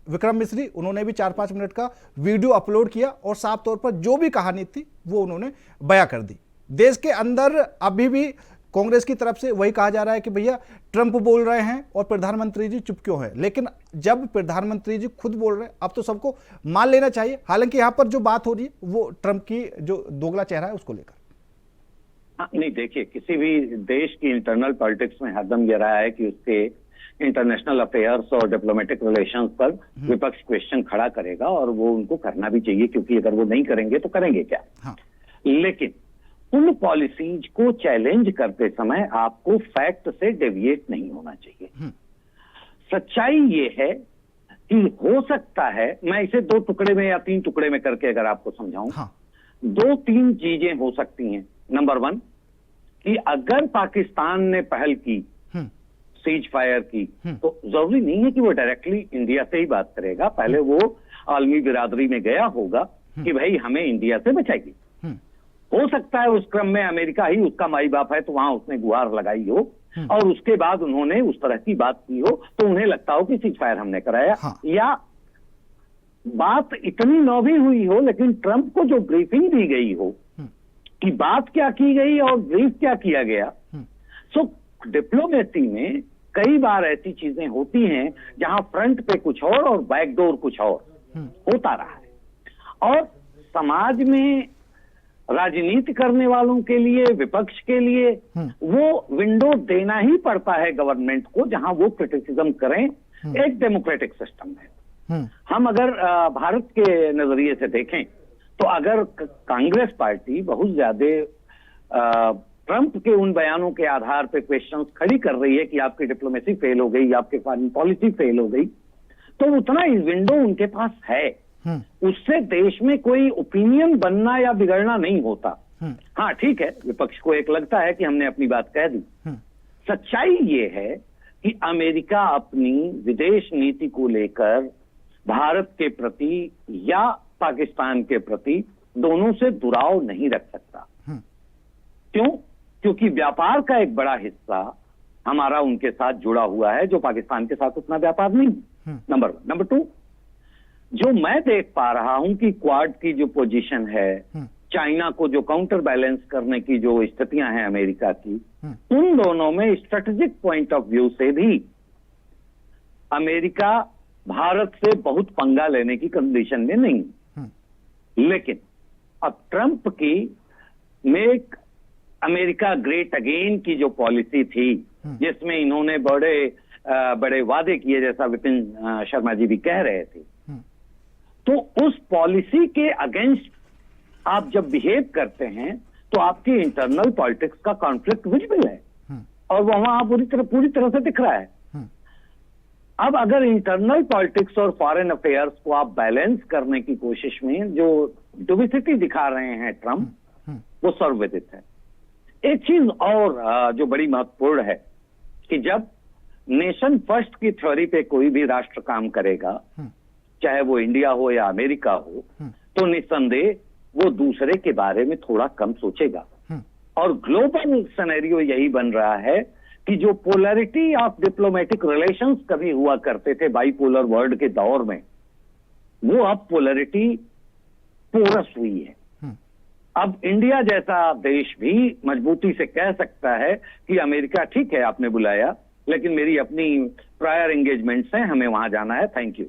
विक्रम मिस्री, उन्होंने भी 4-5 मिनट का वीडियो अपलोड किया और साफ तौर पर जो भी कहानी थी वो उन्होंने बयां कर दी। देश के अंदर अभी भी कांग्रेस की तरफ से वही कहा जा रहा है कि भैया ट्रंप बोल रहे हैं और प्रधानमंत्री जी चुप क्यों है। लेकिन जब प्रधानमंत्री जी खुद बोल रहे हैं अब तो सबको मान लेना चाहिए। हालांकि यहां पर जो बात हो रही है वो ट्रंप की जो दोगला चेहरा है उसको लेकर। नहीं, देखिए किसी भी देश की इंटरनल पॉलिटिक्स में हरदम ये रहा है कि उसके इंटरनेशनल अफेयर्स और डिप्लोमेटिक रिलेशंस पर विपक्ष क्वेश्चन खड़ा करेगा, और वो उनको करना भी चाहिए, क्योंकि अगर वो नहीं करेंगे तो करेंगे क्या। हाँ। लेकिन उन पॉलिसीज को चैलेंज करते समय आपको फैक्ट से डेविएट नहीं होना चाहिए। सच्चाई ये है कि हो सकता है, मैं इसे 2 टुकड़े में या 3 टुकड़े में करके अगर आपको समझाऊं, 2-3 चीजें हो सकती हैं। नंबर 1 कि अगर पाकिस्तान ने पहल की सीज फायर की, तो जरूरी नहीं है कि वो डायरेक्टली इंडिया से ही बात करेगा। पहले वो आलमी बिरादरी में गया होगा कि भाई हमें इंडिया से बचाइए। हो सकता है उस क्रम में अमेरिका ही उसका माई बाप है, तो वहां उसने गुहार लगाई हो, और उसके बाद उन्होंने उस तरह की बात की हो तो उन्हें लगता हो कि सीज फायर हमने कराया। या बात इतनी न भी हुई हो, लेकिन ट्रंप को जो ब्रीफिंग दी गई हो कि बात क्या की गई और ब्रीफ क्या किया गया। सो डिप्लोमेसी में कई बार ऐसी चीजें होती हैं जहां फ्रंट पे कुछ और बैकडोर कुछ और होता रहा है। और समाज में राजनीति करने वालों के लिए, विपक्ष के लिए वो विंडो देना ही पड़ता है गवर्नमेंट को, जहां वो क्रिटिसिज्म करें। एक डेमोक्रेटिक सिस्टम है। हम अगर भारत के नजरिए से देखें तो अगर कांग्रेस पार्टी बहुत ज्यादा ट्रंप के उन बयानों के आधार पे क्वेश्चंस खड़ी कर रही है कि आपकी डिप्लोमेसी फेल हो गई, आपकी फॉरेन पॉलिसी फेल हो गई, तो उतना ही विंडो उनके पास है। उससे देश में कोई ओपिनियन बनना या बिगड़ना नहीं होता। हाँ ठीक है, विपक्ष को एक लगता है कि हमने अपनी बात कह दी। सच्चाई ये है कि अमेरिका अपनी विदेश नीति को लेकर भारत के प्रति या पाकिस्तान के प्रति दोनों से दुराव नहीं रख सकता। क्यों? क्योंकि व्यापार का एक बड़ा हिस्सा हमारा उनके साथ जुड़ा हुआ है, जो पाकिस्तान के साथ उतना व्यापार नहीं। नंबर 1। नंबर 2, जो मैं देख पा रहा हूं कि क्वाड की जो पोजीशन है, चाइना को जो काउंटर बैलेंस करने की जो स्थितियां हैं अमेरिका की, उन दोनों में स्ट्रेटेजिक पॉइंट ऑफ व्यू से भी अमेरिका भारत से बहुत पंगा लेने की कंडीशन में नहीं। लेकिन अब ट्रंप की मेक अमेरिका ग्रेट अगेन की जो पॉलिसी थी, जिसमें इन्होंने बड़े वादे किए, जैसा विपिन शर्मा जी भी कह रहे थे, तो उस पॉलिसी के अगेंस्ट आप जब बिहेव करते हैं तो आपकी इंटरनल पॉलिटिक्स का कॉन्फ्लिक्ट विजिबल है और वो वहां पूरी तरह से दिख रहा है। अब अगर इंटरनल पॉलिटिक्स और फॉरेन अफेयर्स को आप बैलेंस करने की कोशिश में जो डुबिसिटी दिखा रहे हैं ट्रंप, वो सर्वविदित है। एक चीज और जो बड़ी महत्वपूर्ण है कि जब नेशन फर्स्ट की थ्योरी पे कोई भी राष्ट्र काम करेगा, चाहे वो इंडिया हो या अमेरिका हो, तो निस्संदेह वो दूसरे के बारे में थोड़ा कम सोचेगा। और ग्लोबल सिनेरियो यही बन रहा है कि जो पोलैरिटी ऑफ डिप्लोमेटिक रिलेशंस कभी हुआ करते थे बाइपोलर वर्ल्ड के दौर में, वो अब पोलैरिटी पोरस हुई है। अब इंडिया जैसा देश भी मजबूती से कह सकता है कि अमेरिका ठीक है आपने बुलाया, लेकिन मेरी अपनी प्रायर एंगेजमेंट्स हैं, हमें वहां जाना है, थैंक यू।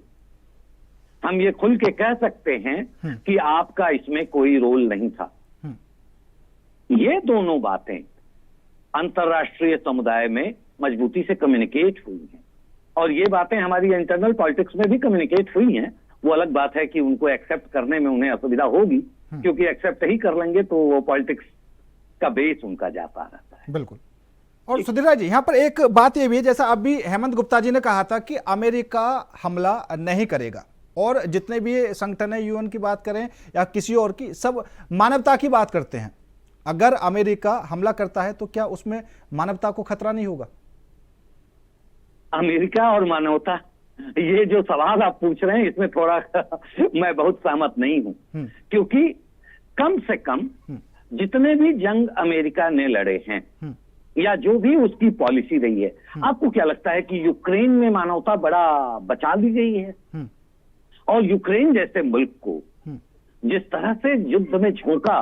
हम ये खुल के कह सकते हैं कि आपका इसमें कोई रोल नहीं था। ये दोनों बातें अंतर्राष्ट्रीय समुदाय में मजबूती से कम्युनिकेट हुई हैं और ये बातें हमारी इंटरनल पॉलिटिक्स में भी कम्युनिकेट हुई हैं। वो अलग बात है कि उनको एक्सेप्ट करने में उन्हें असुविधा होगी, क्योंकि एक्सेप्ट ही कर लेंगे तो वो पॉलिटिक्स का बेस उनका जाता रहता है। बिल्कुल। और सुधीर राय जी, यहाँ पर एक बात ये भी है, जैसा अभी हेमंत गुप्ता जी ने कहा था कि अमेरिका हमला नहीं करेगा, और जितने भी संगठन है, यूएन की बात करें या किसी और की, सब मानवता की बात करते हैं। अगर अमेरिका हमला करता है तो क्या उसमें मानवता को खतरा नहीं होगा? अमेरिका और मानवता, ये जो सवाल आप पूछ रहे हैं इसमें थोड़ा मैं बहुत सहमत नहीं हूं, क्योंकि कम से कम जितने भी जंग अमेरिका ने लड़े हैं या जो भी उसकी पॉलिसी रही है, आपको क्या लगता है कि यूक्रेन में मानवता बड़ा बचा ली गई है? और यूक्रेन जैसे मुल्क को जिस तरह से युद्ध में झोंका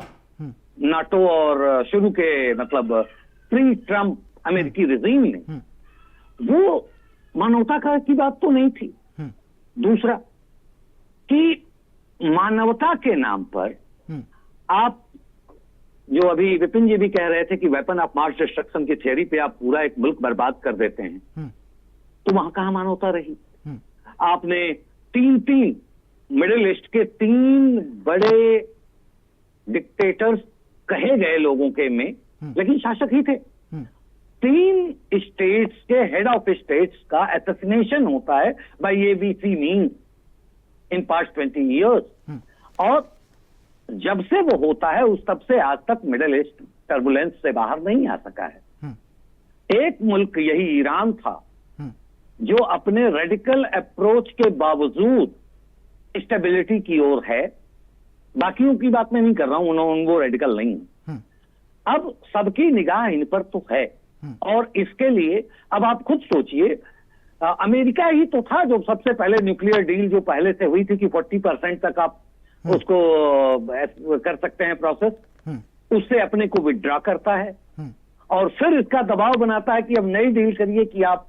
नाटो और शुरू के मतलब प्री ट्रंप अमेरिकी रिजीम ने, वो मानवता का की बात तो नहीं थी। दूसरा कि मानवता के नाम पर आप जो अभी विपिन जी भी कह रहे थे कि वेपन ऑफ मास डिस्ट्रक्शन की थियरी पे आप पूरा एक मुल्क बर्बाद कर देते हैं, तो वहां कहां मानवता रही? आपने तीन मिडिल ईस्ट के 3 बड़े डिक्टेटर्स कहे गए लोगों के में, लेकिन शासक ही थे। 3 स्टेट्स के हेड ऑफ स्टेट्स का असैसिनेशन होता है bye ABC means in past 20 years, और जब से वो होता है उस तब से आज तक मिडिल ईस्ट टर्बुलेंस से बाहर नहीं आ सका है। एक मुल्क यही ईरान था जो अपने रेडिकल अप्रोच के बावजूद स्टेबिलिटी की ओर है। बाकियों की बात मैं नहीं कर रहा हूं, उन्होंने वो रेडिकल नहीं। अब सबकी निगाह इन पर तो है, और इसके लिए अब आप खुद सोचिए, अमेरिका ही तो था जो सबसे पहले न्यूक्लियर डील जो पहले से हुई थी कि 40% तक आप उसको कर सकते हैं प्रोसेस, उससे अपने को विड्रॉ करता है और फिर इसका दबाव बनाता है कि अब नई डील करिए कि आप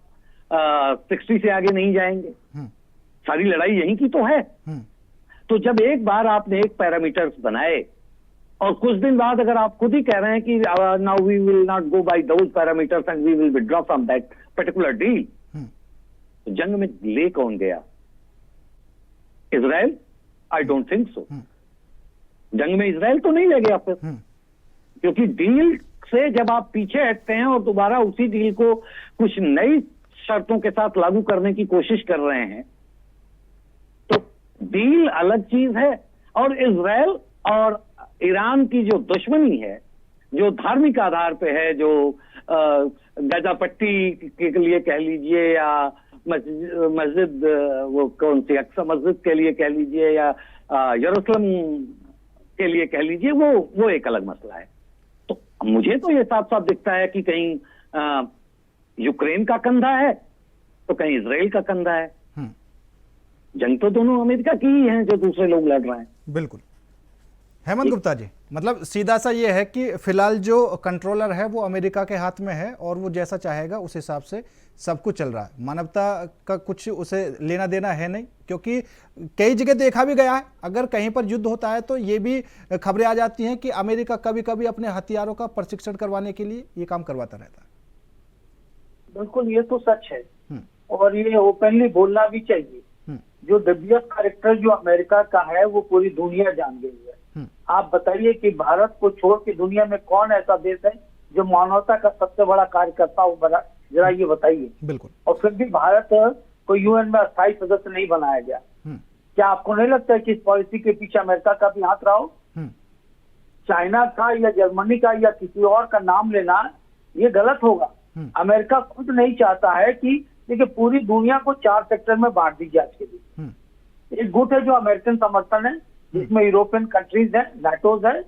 60 से आगे नहीं जाएंगे। सारी लड़ाई यहीं की तो है। तो जब एक बार आपने एक पैरामीटर्स बनाए और कुछ दिन बाद अगर आप खुद ही कह रहे हैं कि now we will not go by those parameters and we will withdraw from that particular deal, तो जंग में ले कौन गया? Israel? I don't think so. जंग में इजराइल तो नहीं ले गया फिर, क्योंकि डील से जब आप पीछे हटते हैं और दोबारा उसी डील को कुछ नई शर्तों के साथ लागू करने की कोशिश कर रहे हैं, तो डील अलग चीज है। और इजराइल और ईरान की जो दुश्मनी है, जो धार्मिक आधार पे है, जो गजा पट्टी के लिए कह लीजिए या मस्जिद वो कौन सी अक्सा मस्जिद के लिए कह लीजिए या यरूशलेम के लिए कह लीजिए, वो एक अलग मसला है। तो मुझे तो ये साफ साफ दिखता है कि कहीं यूक्रेन का कंधा है तो कहीं इजराइल का कंधा है। जंग तो दोनों अमेरिका की ही है जो दूसरे लोग लड़ रहे हैं। बिल्कुल। हेमंत गुप्ता जी, मतलब सीधा सा ये है कि फिलहाल जो कंट्रोलर है वो अमेरिका के हाथ में है और वो जैसा चाहेगा उस हिसाब से सब कुछ चल रहा है। मानवता का कुछ उसे लेना देना है नहीं, क्योंकि कई जगह देखा भी गया है, अगर कहीं पर युद्ध होता है तो ये भी खबरें आ जाती हैं कि अमेरिका कभी कभी अपने हथियारों का प्रशिक्षण करवाने के लिए ये काम करवाता रहता है। बिल्कुल, ये तो सच है और ये ओपनली बोलना भी चाहिए। जो डब्ल्यूएफ कैरेक्टर जो अमेरिका का है वो पूरी दुनिया जान गई है। आप बताइए कि भारत को छोड़ के दुनिया में कौन ऐसा देश है जो मानवता का सबसे बड़ा कार्य करता हो, जरा ये बताइए। बिल्कुल। और फिर भी भारत को यूएन में अस्थायी सदस्य नहीं बनाया गया। क्या आपको नहीं लगता है कि इस पॉलिसी के पीछे अमेरिका का भी हाथ रहा हो? चाइना का या जर्मनी का या किसी और का नाम लेना ये गलत होगा। अमेरिका खुद नहीं चाहता है कि देखिए पूरी दुनिया को 4 सेक्टर में बांट दी जाए। इसके लिए एक गुट है जो अमेरिकन समर्थन है, जिसमें यूरोपियन कंट्रीज है, नाटोज है।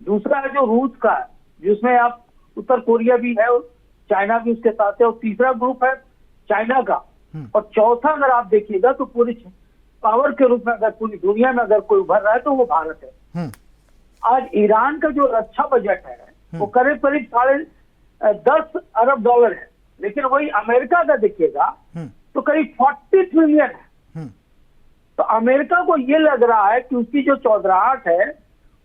दूसरा है जो रूस का है, जिसमें आप उत्तर कोरिया भी है, चाइना भी उसके साथ है। और तीसरा ग्रुप है चाइना का। और चौथा अगर आप देखिएगा तो पूरी पावर के रूप में अगर पूरी दुनिया में अगर कोई उभर रहा है तो वो भारत है। आज ईरान का जो रक्षा बजट है वो करीब करीब $10 अरब है, लेकिन वही अमेरिका का देखिएगा तो करीब 40 ट्रिलियन है। तो अमेरिका को ये लग रहा है कि उसकी जो चौधराहट है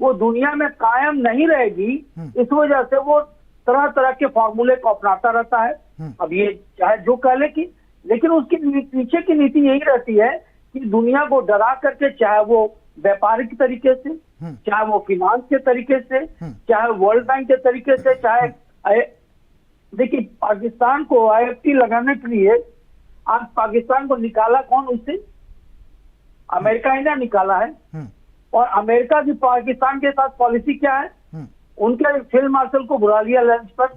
वो दुनिया में कायम नहीं रहेगी, इस वजह से वो तरह तरह के फॉर्मूले को अपनाता रहता है। अब ये चाहे जो कह ले कि, लेकिन उसकी पीछे की नीति यही रहती है कि दुनिया को डरा करके, चाहे वो व्यापारिक तरीके से, चाहे वो फिनांस के तरीके से, चाहे वर्ल्ड बैंक के तरीके से, चाहे देखिए पाकिस्तान को IFT लगाने के लिए आज पाकिस्तान को निकाला कौन? उससे अमेरिका ही ना निकाला है। और अमेरिका की पाकिस्तान के साथ पॉलिसी क्या है? उनके फील्ड मार्शल को बुला लिया लंच पर।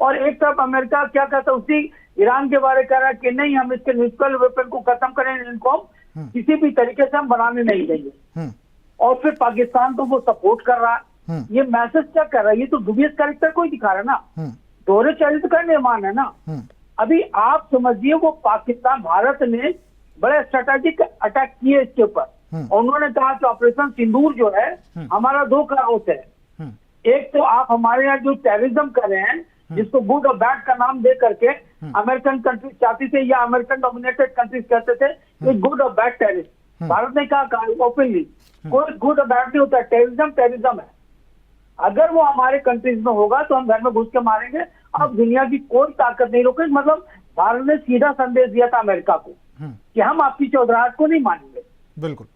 और एक तरफ अमेरिका क्या कहता है, उसी ईरान के बारे कह रहा है कि नहीं, हम इसके न्यूक्लियर वेपन को खत्म करेंगे, इनको हम किसी भी तरीके से हम बनाने नहीं देंगे। और फिर पाकिस्तान को वो सपोर्ट कर रहा है। ये मैसेज क्या कर रहा है? ये तो दुबियस कैरेक्टर को ही दिखा रहा है ना, दोहरे चरित्र का निर्माण है ना। अभी आप समझिए वो पाकिस्तान, भारत ने बड़े स्ट्रेटेजिक अटैक किए इसके ऊपर। और उन्होंने कहा कि ऑपरेशन सिंदूर जो है हमारा 2 कारणों से है। एक तो आप हमारे यहाँ जो टेररिज्म कर रहे हैं, जिसको गुड और बैड का नाम दे करके अमेरिकन कंट्रीज चाहती थे या अमेरिकन डोमिनेटेड कंट्रीज कहते थे कि गुड और बैड टेररिस्ट। भारत ने कहा ओपनली कोई गुड और बैड नहीं होता, टेररिज्म टेररिज्म है। अगर वो हमारे कंट्रीज में होगा तो हम घर में घुस के मारेंगे। अब दुनिया की कोई ताकत नहीं रोकेगी। मतलब भारत ने सीधा संदेश दिया था अमेरिका को कि हम आपकी चौधराहट को नहीं मानेंगे। बिल्कुल।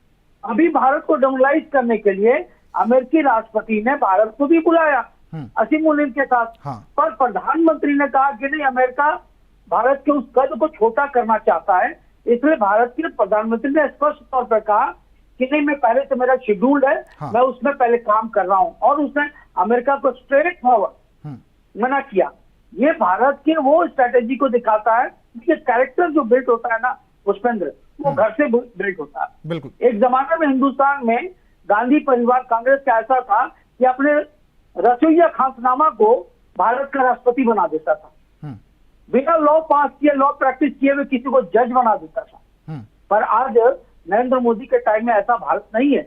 अभी भारत को डेमोलाइज करने के लिए अमेरिकी राष्ट्रपति ने भारत को भी बुलाया असीम मुनीम के साथ। पर प्रधानमंत्री ने कहा कि नहीं, अमेरिका भारत के उस कद को छोटा करना चाहता है। इसलिए भारत के प्रधानमंत्री ने स्पष्ट तौर पर कहा कि नहीं, मैं पहले से मेरा शेड्यूल्ड है, मैं उसमें पहले काम कर रहा हूं। और उसने अमेरिका को स्ट्रेट फॉरवर्ड मना किया। ये भारत के वो स्ट्रेटेजी को दिखाता है कि कैरेक्टर जो बिल्ड होता है ना पुष्पेंद्र, वो घर से बिल्ड होता है। बिल्कुल। एक जमाने में हिंदुस्तान में गांधी परिवार कांग्रेस का ऐसा था कि अपने रसोइया खासनामा को भारत का राष्ट्रपति बना देता था। बिना लॉ पास किए, लॉ प्रैक्टिस किए हुए किसी को जज बना देता था। पर आज नरेंद्र मोदी के टाइम में ऐसा भारत नहीं है।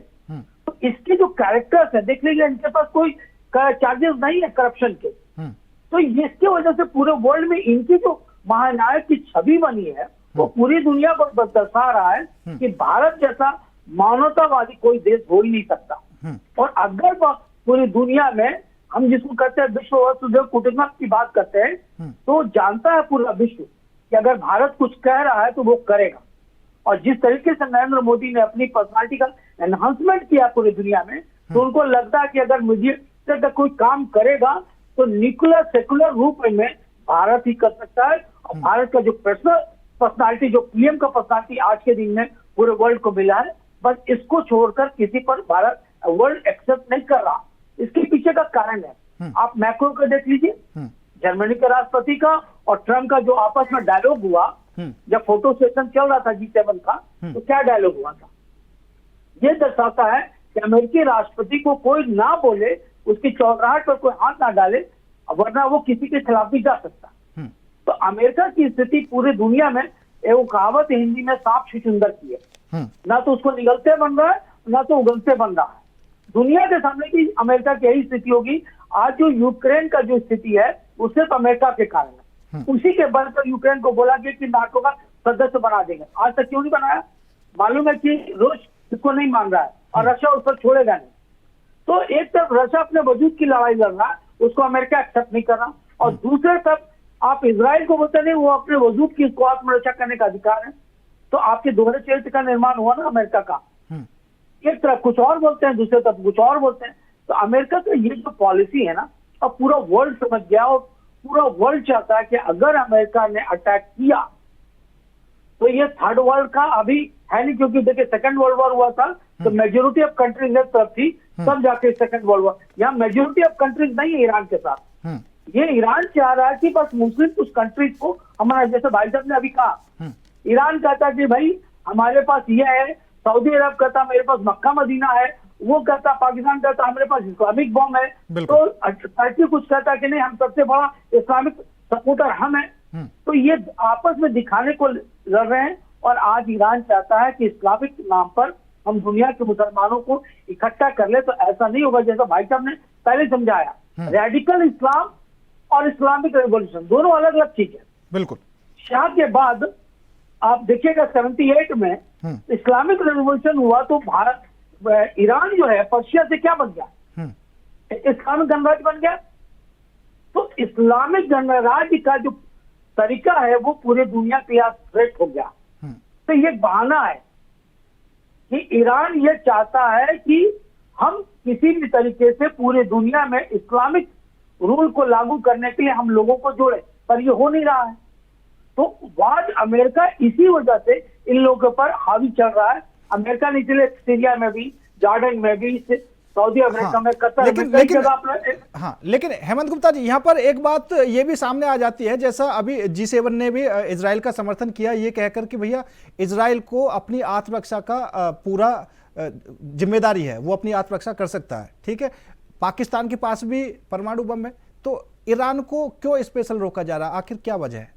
तो इसके जो कैरेक्टर्स है देख लीजिए, इनके पास कोई चार्जेस नहीं है करप्शन के। तो इसकी वजह से पूरे वर्ल्ड में इनकी जो महानायक की छवि बनी है वो पूरी दुनिया को दर्शा रहा है कि भारत जैसा मानवतावादी कोई देश हो ही नहीं सकता। और अगर पूरी दुनिया में हम जिसको कहते हैं विश्व वसुधैव कुटुंबकम की बात करते हैं, तो जानता है पूरा विश्व कि अगर भारत कुछ कह रहा है तो वो करेगा। और जिस तरीके से नरेंद्र मोदी ने अपनी पर्सनालिटी का एनहांसमेंट किया पूरी दुनिया में, तो उनको लगता है कि अगर मीडिएटर का कोई काम करेगा तो न्यूक्लियर सेकुलर रूप में भारत ही कर सकता है। और भारत का जो पर्सनालिटी, जो पीएम का पर्सनालिटी आज के दिन में पूरे वर्ल्ड को मिला है, बस इसको छोड़कर किसी पर भारत वर्ल्ड एक्सेप्ट नहीं कर रहा। इसके पीछे का कारण है, आप मैक्रो का देख लीजिए, जर्मनी के राष्ट्रपति का और ट्रम्प का जो आपस में डायलॉग हुआ, जब फोटो सेशन चल रहा था G7 का, तो क्या डायलॉग हुआ था? ये दर्शाता है कि अमेरिकी राष्ट्रपति को कोई ना बोले, उसकी चौराहट पर कोई हाथ ना डाले, वरना वो किसी के खिलाफ भी जा सकता। तो अमेरिका की स्थिति पूरी दुनिया में, वो कहावत हिंदी में सांप छुछुंदर की है, ना तो उसको निगलते बन रहा है ना तो उगलते बन रहा है। दुनिया के सामने की अमेरिका की यही स्थिति होगी। आज जो यूक्रेन का जो स्थिति है वो सिर्फ अमेरिका के कारण है। उसी के बल पर यूक्रेन को बोला गया कि नाटो का सदस्य बना देंगे। आज तक क्यों नहीं बनाया? मालूम है कि रूस इसको नहीं मान रहा है और रशिया उस पर छोड़ेगा नहीं। तो एक तरफ रशिया अपने वजूद की लड़ाई लड़ रहा है, उसको अमेरिका एक्सेप्ट नहीं कर रहा, और दूसरे तरफ आप इजराइल को बोलते नहीं, वो अपने वजूद की इसको आत्मरक्षा करने का अधिकार है। तो आपके दोहरे चरित्र का निर्माण हुआ ना अमेरिका का। एक तरफ कुछ और बोलते हैं, दूसरे तरफ कुछ और बोलते हैं। तो अमेरिका का ये जो पॉलिसी है ना, अब पूरा वर्ल्ड समझ गया और पूरा वर्ल्ड चाहता है कि अगर अमेरिका ने अटैक किया तो ये थर्ड वर्ल्ड का अभी है नहीं, क्योंकि देखिए सेकंड वर्ल्ड वॉर हुआ था तो मेजोरिटी ऑफ कंट्रीज एक तरफ थी, तब जाके सेकंड वर्ल्ड वॉर। यहाँ मेजोरिटी ऑफ कंट्रीज नहीं है ईरान के साथ। ये ईरान चाह रहा है कि बस मुस्लिम कुछ कंट्रीज को, हमारा जैसे भाई साहब ने अभी कहा, ईरान कहता है कि भाई हमारे पास ये है, सऊदी अरब कहता मेरे पास मक्का मदीना है, वो कहता, पाकिस्तान कहता हमारे पास इस्लामिक बॉम्ब है, तो टर्की कुछ कहता कि नहीं हम सबसे बड़ा इस्लामिक सपोर्टर हम है। तो ये आपस में दिखाने को लड़ रहे हैं। और आज ईरान चाहता है कि इस्लामिक नाम पर हम दुनिया के मुसलमानों को इकट्ठा कर ले। तो ऐसा नहीं होगा, जैसा भाई साहब ने पहले समझाया, रेडिकल इस्लाम और इस्लामिक रेवोल्यूशन दोनों अलग अलग चीज है। बिल्कुल। शाह के बाद आप देखिएगा 78 में इस्लामिक रेवोल्यूशन हुआ तो भारत, ईरान जो है पर्शिया से क्या बन गया? इस्लामिक गणराज्य बन गया। तो इस्लामिक गणराज्य का जो तरीका है वो पूरे दुनिया के यहाँ थ्रेट हो गया। तो ये बहाना है कि ईरान ये चाहता है कि हम किसी भी तरीके से पूरे दुनिया में इस्लामिक रूल को लागू करने के लिए हम लोगों को जोड़े, पर ये हो नहीं रहा है। तो आज अमेरिका इसी वजह से इन लोगों पर हावी चल रहा है। अमेरिका ने इसलिए सीरिया में भी, जॉर्डन में भी, सऊदी अमेरिका में, कतर में कई जगह पर। हाँ, लेकिन हेमंत गुप्ता जी, यहाँ पर एक बात ये भी सामने आ जाती है, जैसा अभी G7 ने भी इजराइल का समर्थन किया, ये कहकर कि भैया इजराइल को अपनी आत्मरक्षा का पूरा जिम्मेदारी है, वो अपनी आत्मरक्षा कर सकता है। ठीक है, पाकिस्तान के पास भी परमाणु बम है, तो ईरान को क्यों स्पेशल रोका जा रहा है? आखिर क्या वजह है?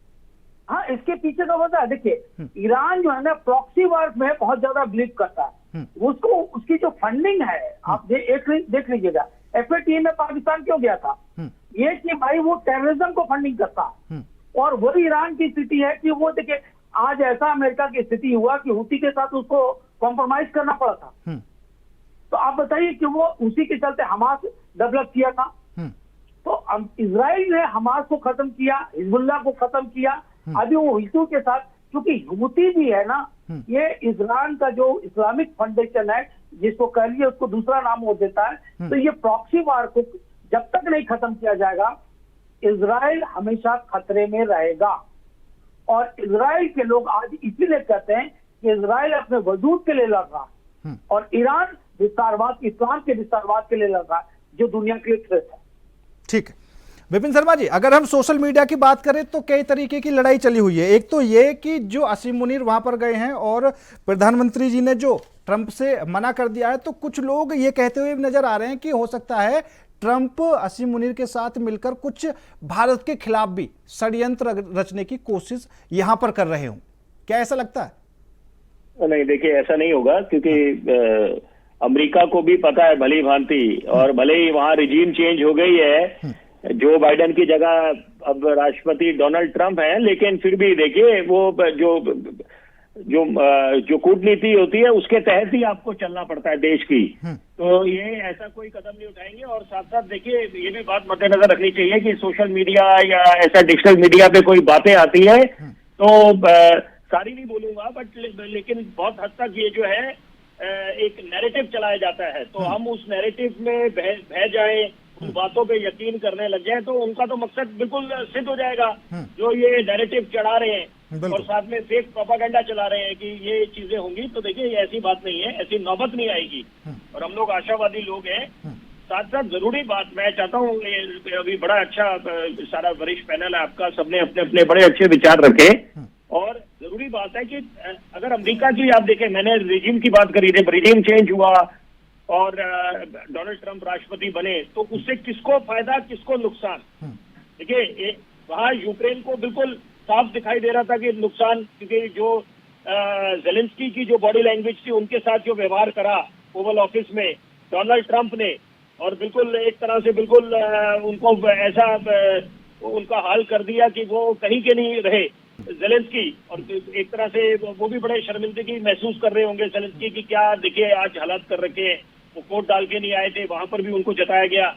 हाँ, इसके पीछे का वजह है, देखिए ईरान जो है ना प्रॉक्सी वार में बहुत ज्यादा बिलीव करता है। उसको उसकी जो फंडिंग है, आप देख लीजिएगा FATA में पाकिस्तान क्यों गया था? ये कि भाई वो टेररिज्म को फंडिंग करता है। और वही ईरान की स्थिति है कि वो देखिए आज ऐसा अमेरिका की स्थिति हुआ कि हुती के साथ उसको कॉम्प्रोमाइज करना पड़ा था। तो आप बताइए कि वो उसी के चलते हमास डेवलप किया था। तो इजराइल ने हमास को खत्म किया, हिजबुल्लाह को खत्म किया। अभी वो हुती के साथ, क्योंकि हुती भी है ना, ये ईरान का जो इस्लामिक फाउंडेशन है, जिसको कह लिए उसको दूसरा नाम वो देता है। तो ये प्रॉक्सी वार को जब तक नहीं खत्म किया जाएगा, इजराइल हमेशा खतरे में रहेगा। और इजराइल के लोग आज इसीलिए कहते हैं कि इजराइल अपने वजूद के लिए लड़ रहा है और ईरान विस्तारवाद, इस्लाम के विस्तारवाद के लिए लड़ रहा है, जो दुनिया के लिए थ्रेट है। ठीक है विपिन शर्मा जी, अगर हम सोशल मीडिया की बात करें तो कई तरीके की लड़ाई चली हुई है। एक तो ये कि जो असीम मुनीर वहां पर गए हैं और प्रधानमंत्री जी ने जो ट्रंप से मना कर दिया है, तो कुछ लोग ये कहते हुए नजर आ रहे हैं कि हो सकता है ट्रंप असीम मुनीर के साथ मिलकर कुछ भारत के खिलाफ भी षड्यंत्र रचने की कोशिश यहां पर कर रहे हों। क्या ऐसा लगता है? नहीं, देखिए ऐसा नहीं होगा, क्योंकि अमेरिका को भी पता है भली भांति, और भले ही वहां रिजीम चेंज हो गई है, जो बाइडेन की जगह अब राष्ट्रपति डोनाल्ड ट्रंप हैं, लेकिन फिर भी देखिए वो जो कूटनीति होती है उसके तहत ही आपको चलना पड़ता है देश की। तो ये ऐसा कोई कदम नहीं उठाएंगे। और साथ साथ देखिए ये भी बात मद्देनजर रखनी चाहिए कि सोशल मीडिया या ऐसा डिजिटल मीडिया पे कोई बातें आती है तो सारी नहीं बोलूंगा बट लेकिन बहुत हद तक ये जो है एक नैरेटिव चलाया जाता है, तो हम उस नैरेटिव में बह जाएं, उन बातों पे यकीन करने लग जाए तो उनका तो मकसद बिल्कुल सिद्ध हो जाएगा। जो ये नैरेटिव चढ़ा रहे हैं और साथ में फेक प्रोपागेंडा चला रहे हैं कि ये चीजें होंगी, तो देखिए ये ऐसी बात नहीं है, ऐसी नौबत नहीं आएगी और हम लोग आशावादी लोग हैं। साथ साथ जरूरी बात मैं चाहता हूँ, अभी बड़ा अच्छा सारा वरिष्ठ पैनल है आपका, सबने अपने अपने बड़े अच्छे विचार रखे और जरूरी बात है कि अगर अमेरिका की आप देखें, मैंने रिजीम की बात करी, जब रिजीम चेंज हुआ और डोनाल्ड ट्रंप राष्ट्रपति बने तो उससे किसको फायदा किसको नुकसान। देखिए वहां यूक्रेन को बिल्कुल साफ दिखाई दे रहा था कि नुकसान, क्योंकि जो जेलेंस्की की जो बॉडी लैंग्वेज थी, उनके साथ जो व्यवहार करा ओवल ऑफिस में डोनाल्ड ट्रंप ने, और बिल्कुल एक तरह से बिल्कुल उनको ऐसा उनका हाल कर दिया कि वो कहीं के नहीं रहे जेलेंस्की। और एक तरह से वो भी बड़े शर्मिंदगी महसूस कर रहे होंगे जेलेंस्की की, क्या देखिए आज हालात कर रखे हैं, वो कोट डाल के नहीं आए थे, वहां पर भी उनको जताया गया।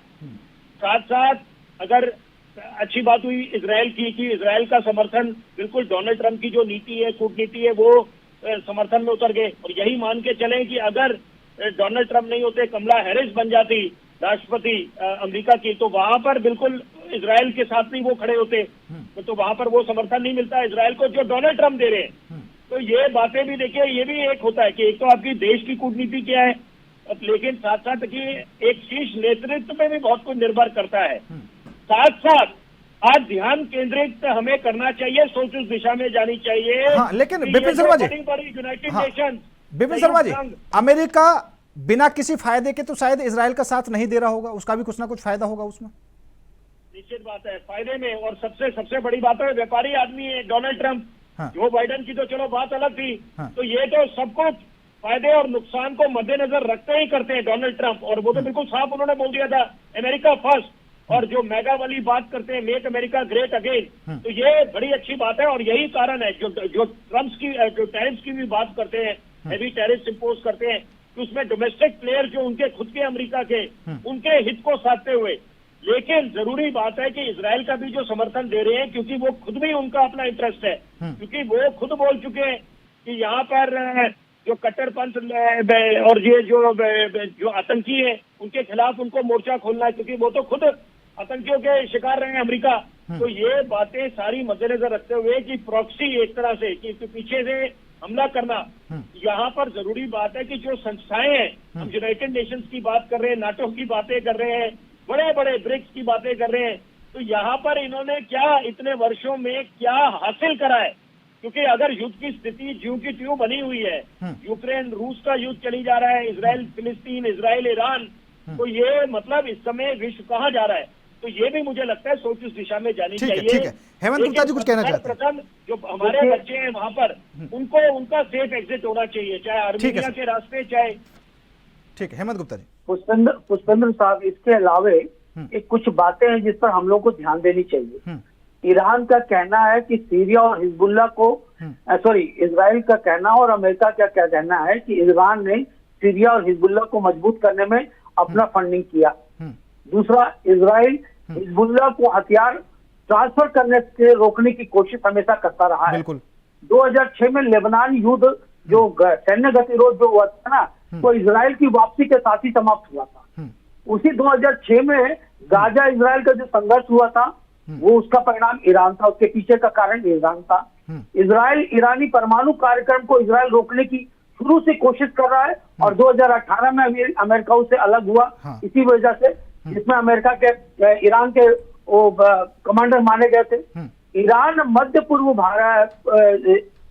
साथ साथ अगर अच्छी बात हुई इजराइल की कि इजराइल का समर्थन बिल्कुल डोनाल्ड ट्रंप की जो नीति है, कूटनीति है, वो समर्थन में उतर गए। और यही मान के चलें कि अगर डोनाल्ड ट्रंप नहीं होते, कमला हैरिस बन जाती राष्ट्रपति अमेरिका की, तो वहां पर बिल्कुल इजराइल के साथ नहीं वो खड़े होते, तो वहां पर वो समर्थन नहीं मिलता इजराइल को जो डोनाल्ड ट्रंप दे रहे हैं। तो ये बातें भी देखिए, ये भी एक होता है कि एक तो आपकी देश की कूटनीति क्या है, लेकिन साथ साथ कि एक शीर्ष नेतृत्व पे भी बहुत कुछ निर्भर करता है। साथ साथ आज ध्यान केंद्रित हमें करना चाहिए, सोच उस दिशा में जानी चाहिए। हाँ, लेकिन Vipin Sharma ji, United nation, Vipin Sharma ji, America बिना किसी फायदे के तो शायद इजराइल का साथ नहीं दे रहा होगा, उसका भी कुछ ना कुछ फायदा होगा उसमें। निश्चित बात है फायदे में, और सबसे बड़ी बात है व्यापारी आदमी है डोनाल्ड ट्रंप। हाँ। जो बाइडेन की तो चलो बात अलग थी। हाँ। तो ये तो सब कुछ फायदे और नुकसान को मद्देनजर रखते ही करते हैं डोनाल्ड ट्रंप, और वो तो बिल्कुल साफ उन्होंने बोल दिया था अमेरिका फर्स्ट। और जो मेगा वाली बात करते हैं, मेक अमेरिका ग्रेट अगेन, तो ये बड़ी अच्छी बात है। और यही कारण है जो ट्रम्प की जो टैरिफ्स की भी बात करते हैं, हैवी टैरिफ्स इंपोज करते हैं, कि उसमें डोमेस्टिक प्लेयर जो उनके खुद के अमेरिका के, उनके हित को साधते हुए। लेकिन जरूरी बात है कि इजराइल का भी जो समर्थन दे रहे हैं, क्योंकि वो खुद भी उनका अपना इंटरेस्ट है, क्योंकि वो खुद बोल चुके हैं कि यहाँ पर जो कट्टरपंथ और ये जो आतंकी है उनके खिलाफ उनको मोर्चा खोलना है, क्योंकि वो तो खुद आतंकियों के शिकार रहे हैं अमेरिका। तो ये बातें सारी मद्देनजर रखते हुए कि प्रॉक्सी एक तरह से कि पीछे से हमला करना, यहाँ पर जरूरी बात है कि जो संस्थाएं हैं, हम यूनाइटेड नेशंस की बात कर रहे हैं, नाटो की बातें कर रहे हैं, बड़े बड़े ब्रिक्स की बातें कर रहे हैं, तो यहाँ पर इन्होंने क्या इतने वर्षों में क्या हासिल करा है? क्योंकि अगर युद्ध की स्थिति ज्यों की त्यों बनी हुई है, यूक्रेन रूस का युद्ध चली जा रहा है, इजराइल फिलिस्तीन, इजराइल ईरान, तो ये मतलब इस समय विश्व कहाँ जा रहा है? तो ये भी मुझे लगता है सोच उस दिशा में जानी चाहिए। ठीक है। हेमंत गुप्ता जी कुछ कहना चाहते हैं? प्रथम जो हमारे बच्चे हैं वहां पर, उनको उनका सेफ एग्जिट होना चाहिए, चाहे आर्मेनिया के रास्ते, चाहे। ठीक है, हेमंत गुप्ता जी। पुष्पेंद्र साहब, इसके अलावे एक कुछ बातें हैं जिस पर हम लोग को ध्यान देनी चाहिए। ईरान का कहना है कि सीरिया और हिजबुल्ला को इजराइल का कहना और अमेरिका का क्या कहना है कि ईरान ने सीरिया और हिजबुल्ला को मजबूत करने में अपना फंडिंग किया। दूसरा, इजराइल हिजबुल्ला को हथियार ट्रांसफर करने से रोकने की कोशिश हमेशा करता रहा है। 2006 में लेबनान युद्ध जो सैन्य गतिरोध जो हुआ था ना, तो इजराइल की वापसी के साथ ही समाप्त हुआ था। उसी 2006 में गाजा इजराइल का जो संघर्ष हुआ था, वो उसका परिणाम ईरान था, उसके पीछे का कारण ईरान था। इजराइल ईरानी परमाणु कार्यक्रम को इजराइल रोकने की शुरू से कोशिश कर रहा है, और 2018 में अमेरिका उससे अलग हुआ इसी वजह से, जिसमें अमेरिका के ईरान के वो कमांडर माने गए थे। ईरान मध्य पूर्व भारत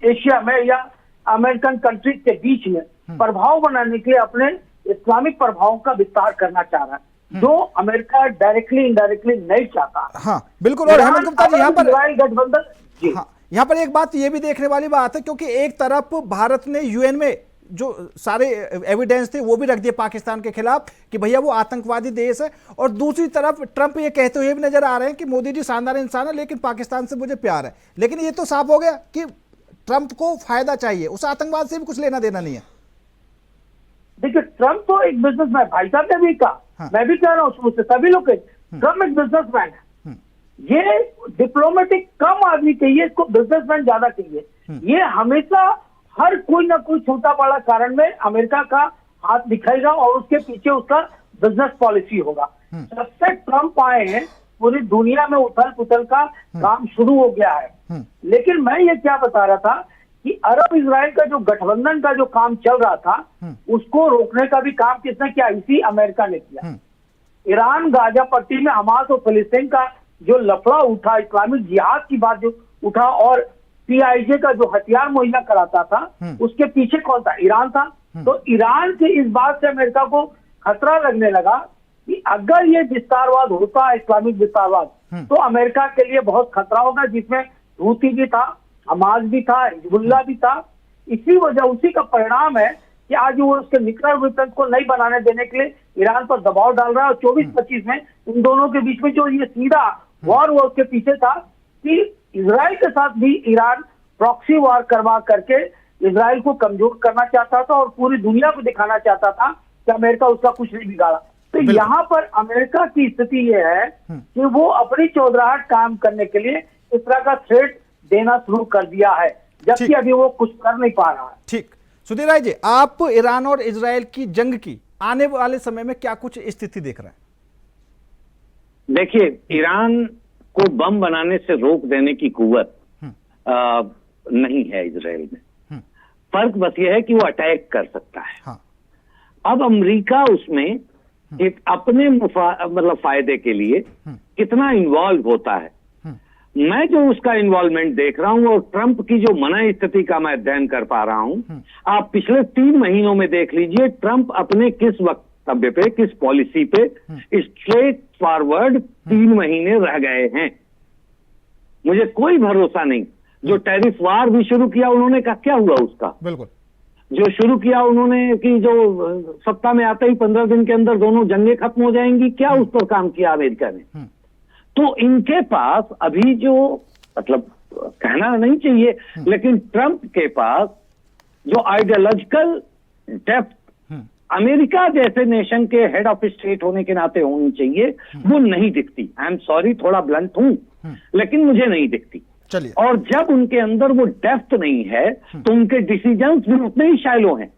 एशिया में या अमेरिकन कंट्रीज के बीच में प्रभाव बनाने के लिए अपने इस्लामिक प्रभाव का विस्तार करना चाह रहा है, जो अमेरिका डायरेक्टली इनडायरेक्टली नहीं चाहता। हाँ बिल्कुल। और हेमंत गुप्ता जी, यहाँ पर गठबंधन, हाँ, यहाँ पर एक बात ये भी देखने वाली बात है, क्योंकि एक तरफ भारत ने यूएन में जो सारे एविडेंस थे वो भी रख दिए पाकिस्तान के खिलाफ कि भैया वो आतंकवादी देश है, और दूसरी तरफ ट्रंप ये कहते हुए भी नजर आ रहे हैं कि मोदी जी शानदार इंसान है लेकिन पाकिस्तान से मुझे प्यार है। लेकिन ये तो साफ हो गया कि ट्रंप को फायदा चाहिए, उस आतंकवाद से भी कुछ लेना देना नहीं है। देखिए, ट्रम्प तो एक बिजनेसमैन, भाई साहब ने भी कहा, हाँ। मैं भी कह रहा हूँ शुरू से, सभी लोग कहे ट्रम्प एक बिजनेसमैन है। ये डिप्लोमेटिक कम आदमी चाहिए, इसको बिजनेसमैन ज्यादा चाहिए। ये हमेशा हर कोई ना कोई छोटा बड़ा कारण में अमेरिका का हाथ दिखाएगा और उसके पीछे उसका बिजनेस पॉलिसी होगा। जब से ट्रम्प आए हैं पूरी दुनिया में उथल पुथल का काम शुरू हो गया है। लेकिन मैं ये क्या बता रहा था कि अरब इजराइल का जो गठबंधन का जो काम चल रहा था उसको रोकने का भी काम किसने किया? इसी अमेरिका ने किया। ईरान गाजा पट्टी में हमास और फिलिस्तीन का जो लफड़ा उठा, इस्लामिक जिहाद की बात जो उठा और पीआईजे का जो हथियार मुहैया कराता था, उसके पीछे कौन था? ईरान था। तो ईरान से इस बात से अमेरिका को खतरा लगने लगा कि अगर ये विस्तारवाद होता है, इस्लामिक विस्तारवाद, तो अमेरिका के लिए बहुत खतरा होगा, जिसमें हूती भी था, हमास भी था, हिजबुल्लाह भी था। इसी वजह, उसी का परिणाम है कि आज वो उसके न्यूक्लियर वेपन्स को नहीं बनाने देने के लिए ईरान पर दबाव डाल रहा है। और 24-25 में इन दोनों के बीच में जो ये सीधा वॉर वो उसके पीछे था कि इजराइल के साथ भी ईरान प्रॉक्सी वॉर करवा करके इजराइल को कमजोर करना चाहता था और पूरी दुनिया को दिखाना चाहता था कि अमेरिका उसका कुछ नहीं बिगाड़ा। तो यहाँ पर अमेरिका की स्थिति ये है कि वो अपनी चौधराहट काम करने के लिए इस तरह का थ्रेट देना शुरू कर दिया है, जबकि अभी वो कुछ कर नहीं पा रहा है। ठीक, सुधीर राय जी, आप ईरान और इजराइल की जंग की आने वाले समय में क्या कुछ स्थिति देख रहे हैं? देखिए, ईरान को बम बनाने से रोक देने की कुव्वत नहीं है इजराइल में। फर्क बस ये है कि वो अटैक कर सकता है। हाँ। अब अमेरिका उसमें एक अपने मतलब फायदे के लिए कितना इन्वॉल्व होता है। मैं जो उसका इन्वॉल्वमेंट देख रहा हूं और ट्रंप की जो मना स्थिति का मैं अध्ययन कर पा रहा हूं, आप पिछले 3 महीनों में देख लीजिए ट्रंप अपने किस वक्तव्य पे, किस पॉलिसी पे स्ट्रेट फॉरवर्ड 3 महीने रह गए हैं। मुझे कोई भरोसा नहीं। जो टैरिफ वार भी शुरू किया उन्होंने, का क्या हुआ उसका? बिल्कुल। जो शुरू किया उन्होंने कि जो सत्ता में आते ही 15 दिन के अंदर दोनों जंगें खत्म हो जाएंगी, क्या उस पर काम किया अमेरिका ने? तो इनके पास अभी जो, मतलब कहना नहीं चाहिए, लेकिन ट्रंप के पास जो आइडियोलॉजिकल डेप्थ अमेरिका जैसे नेशन के हेड ऑफ स्टेट होने के नाते होनी चाहिए, वो नहीं दिखती। आई एम सॉरी, थोड़ा ब्लंट हूं, लेकिन मुझे नहीं दिखती। चलिए। और जब उनके अंदर वो डेप्थ नहीं है तो उनके डिसीजंस भी उतने ही शैलो हैं।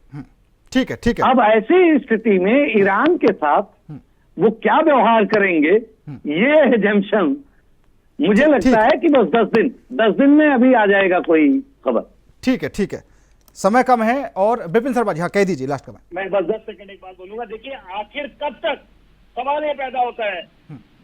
ठीक है, ठीक है। अब ऐसी स्थिति में ईरान के साथ वो क्या व्यवहार करेंगे, ये एजम्पशन मुझे लगता है कि बस 10 दिन में अभी आ जाएगा कोई खबर। ठीक है, ठीक है, समय कम है। और विपिन शर्मा जी, हाँ कह दीजिए लास्ट कमेंट। मैं बस 10 सेकंड एक बात बोलूंगा। देखिए, आखिर कब तक, सवाल ये पैदा होता है,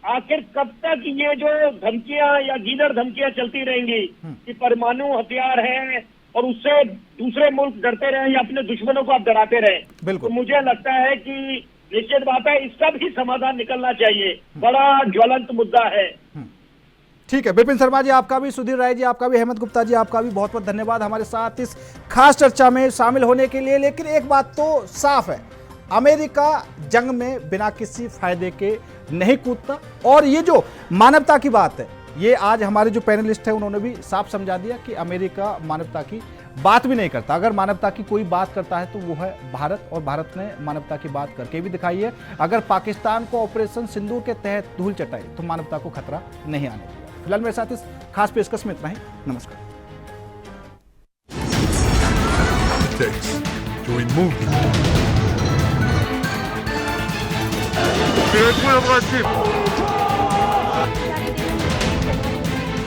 आखिर कब तक ये जो धमकियां या गीदड़ धमकियां चलती रहेंगी कि परमाणु हथियार है और उससे दूसरे मुल्क डरते रहे या अपने दुश्मनों को आप डराते रहे? बिल्कुल। तो मुझे लगता है कि निश्चित बात है, इसका भी समाधान निकलना चाहिए। बड़ा ज्वलंत मुद्दा है। ठीक है, विपिन शर्मा जी आपका भी, सुधीर राय जी आपका भी, हेमंत गुप्ता जी आपका भी बहुत बहुत धन्यवाद हमारे साथ इस खास चर्चा में शामिल होने के लिए। लेकिन एक बात तो साफ है, अमेरिका जंग में बिना किसी फायदे के नहीं कूदता। और ये जो मानवता की बात है, ये आज हमारे जो पैनलिस्ट हैं उन्होंने भी साफ समझा दिया कि अमेरिका मानवता की बात भी नहीं करता। अगर मानवता की कोई बात करता है तो वो है भारत, और भारत ने मानवता की बात करके भी दिखाई है। अगर पाकिस्तान को ऑपरेशन सिंदूर के तहत धूल चटाई तो मानवता को खतरा नहीं आने दिया। फिलहाल मेरे साथ इस खास पेशकश में इतना ही। नमस्कार।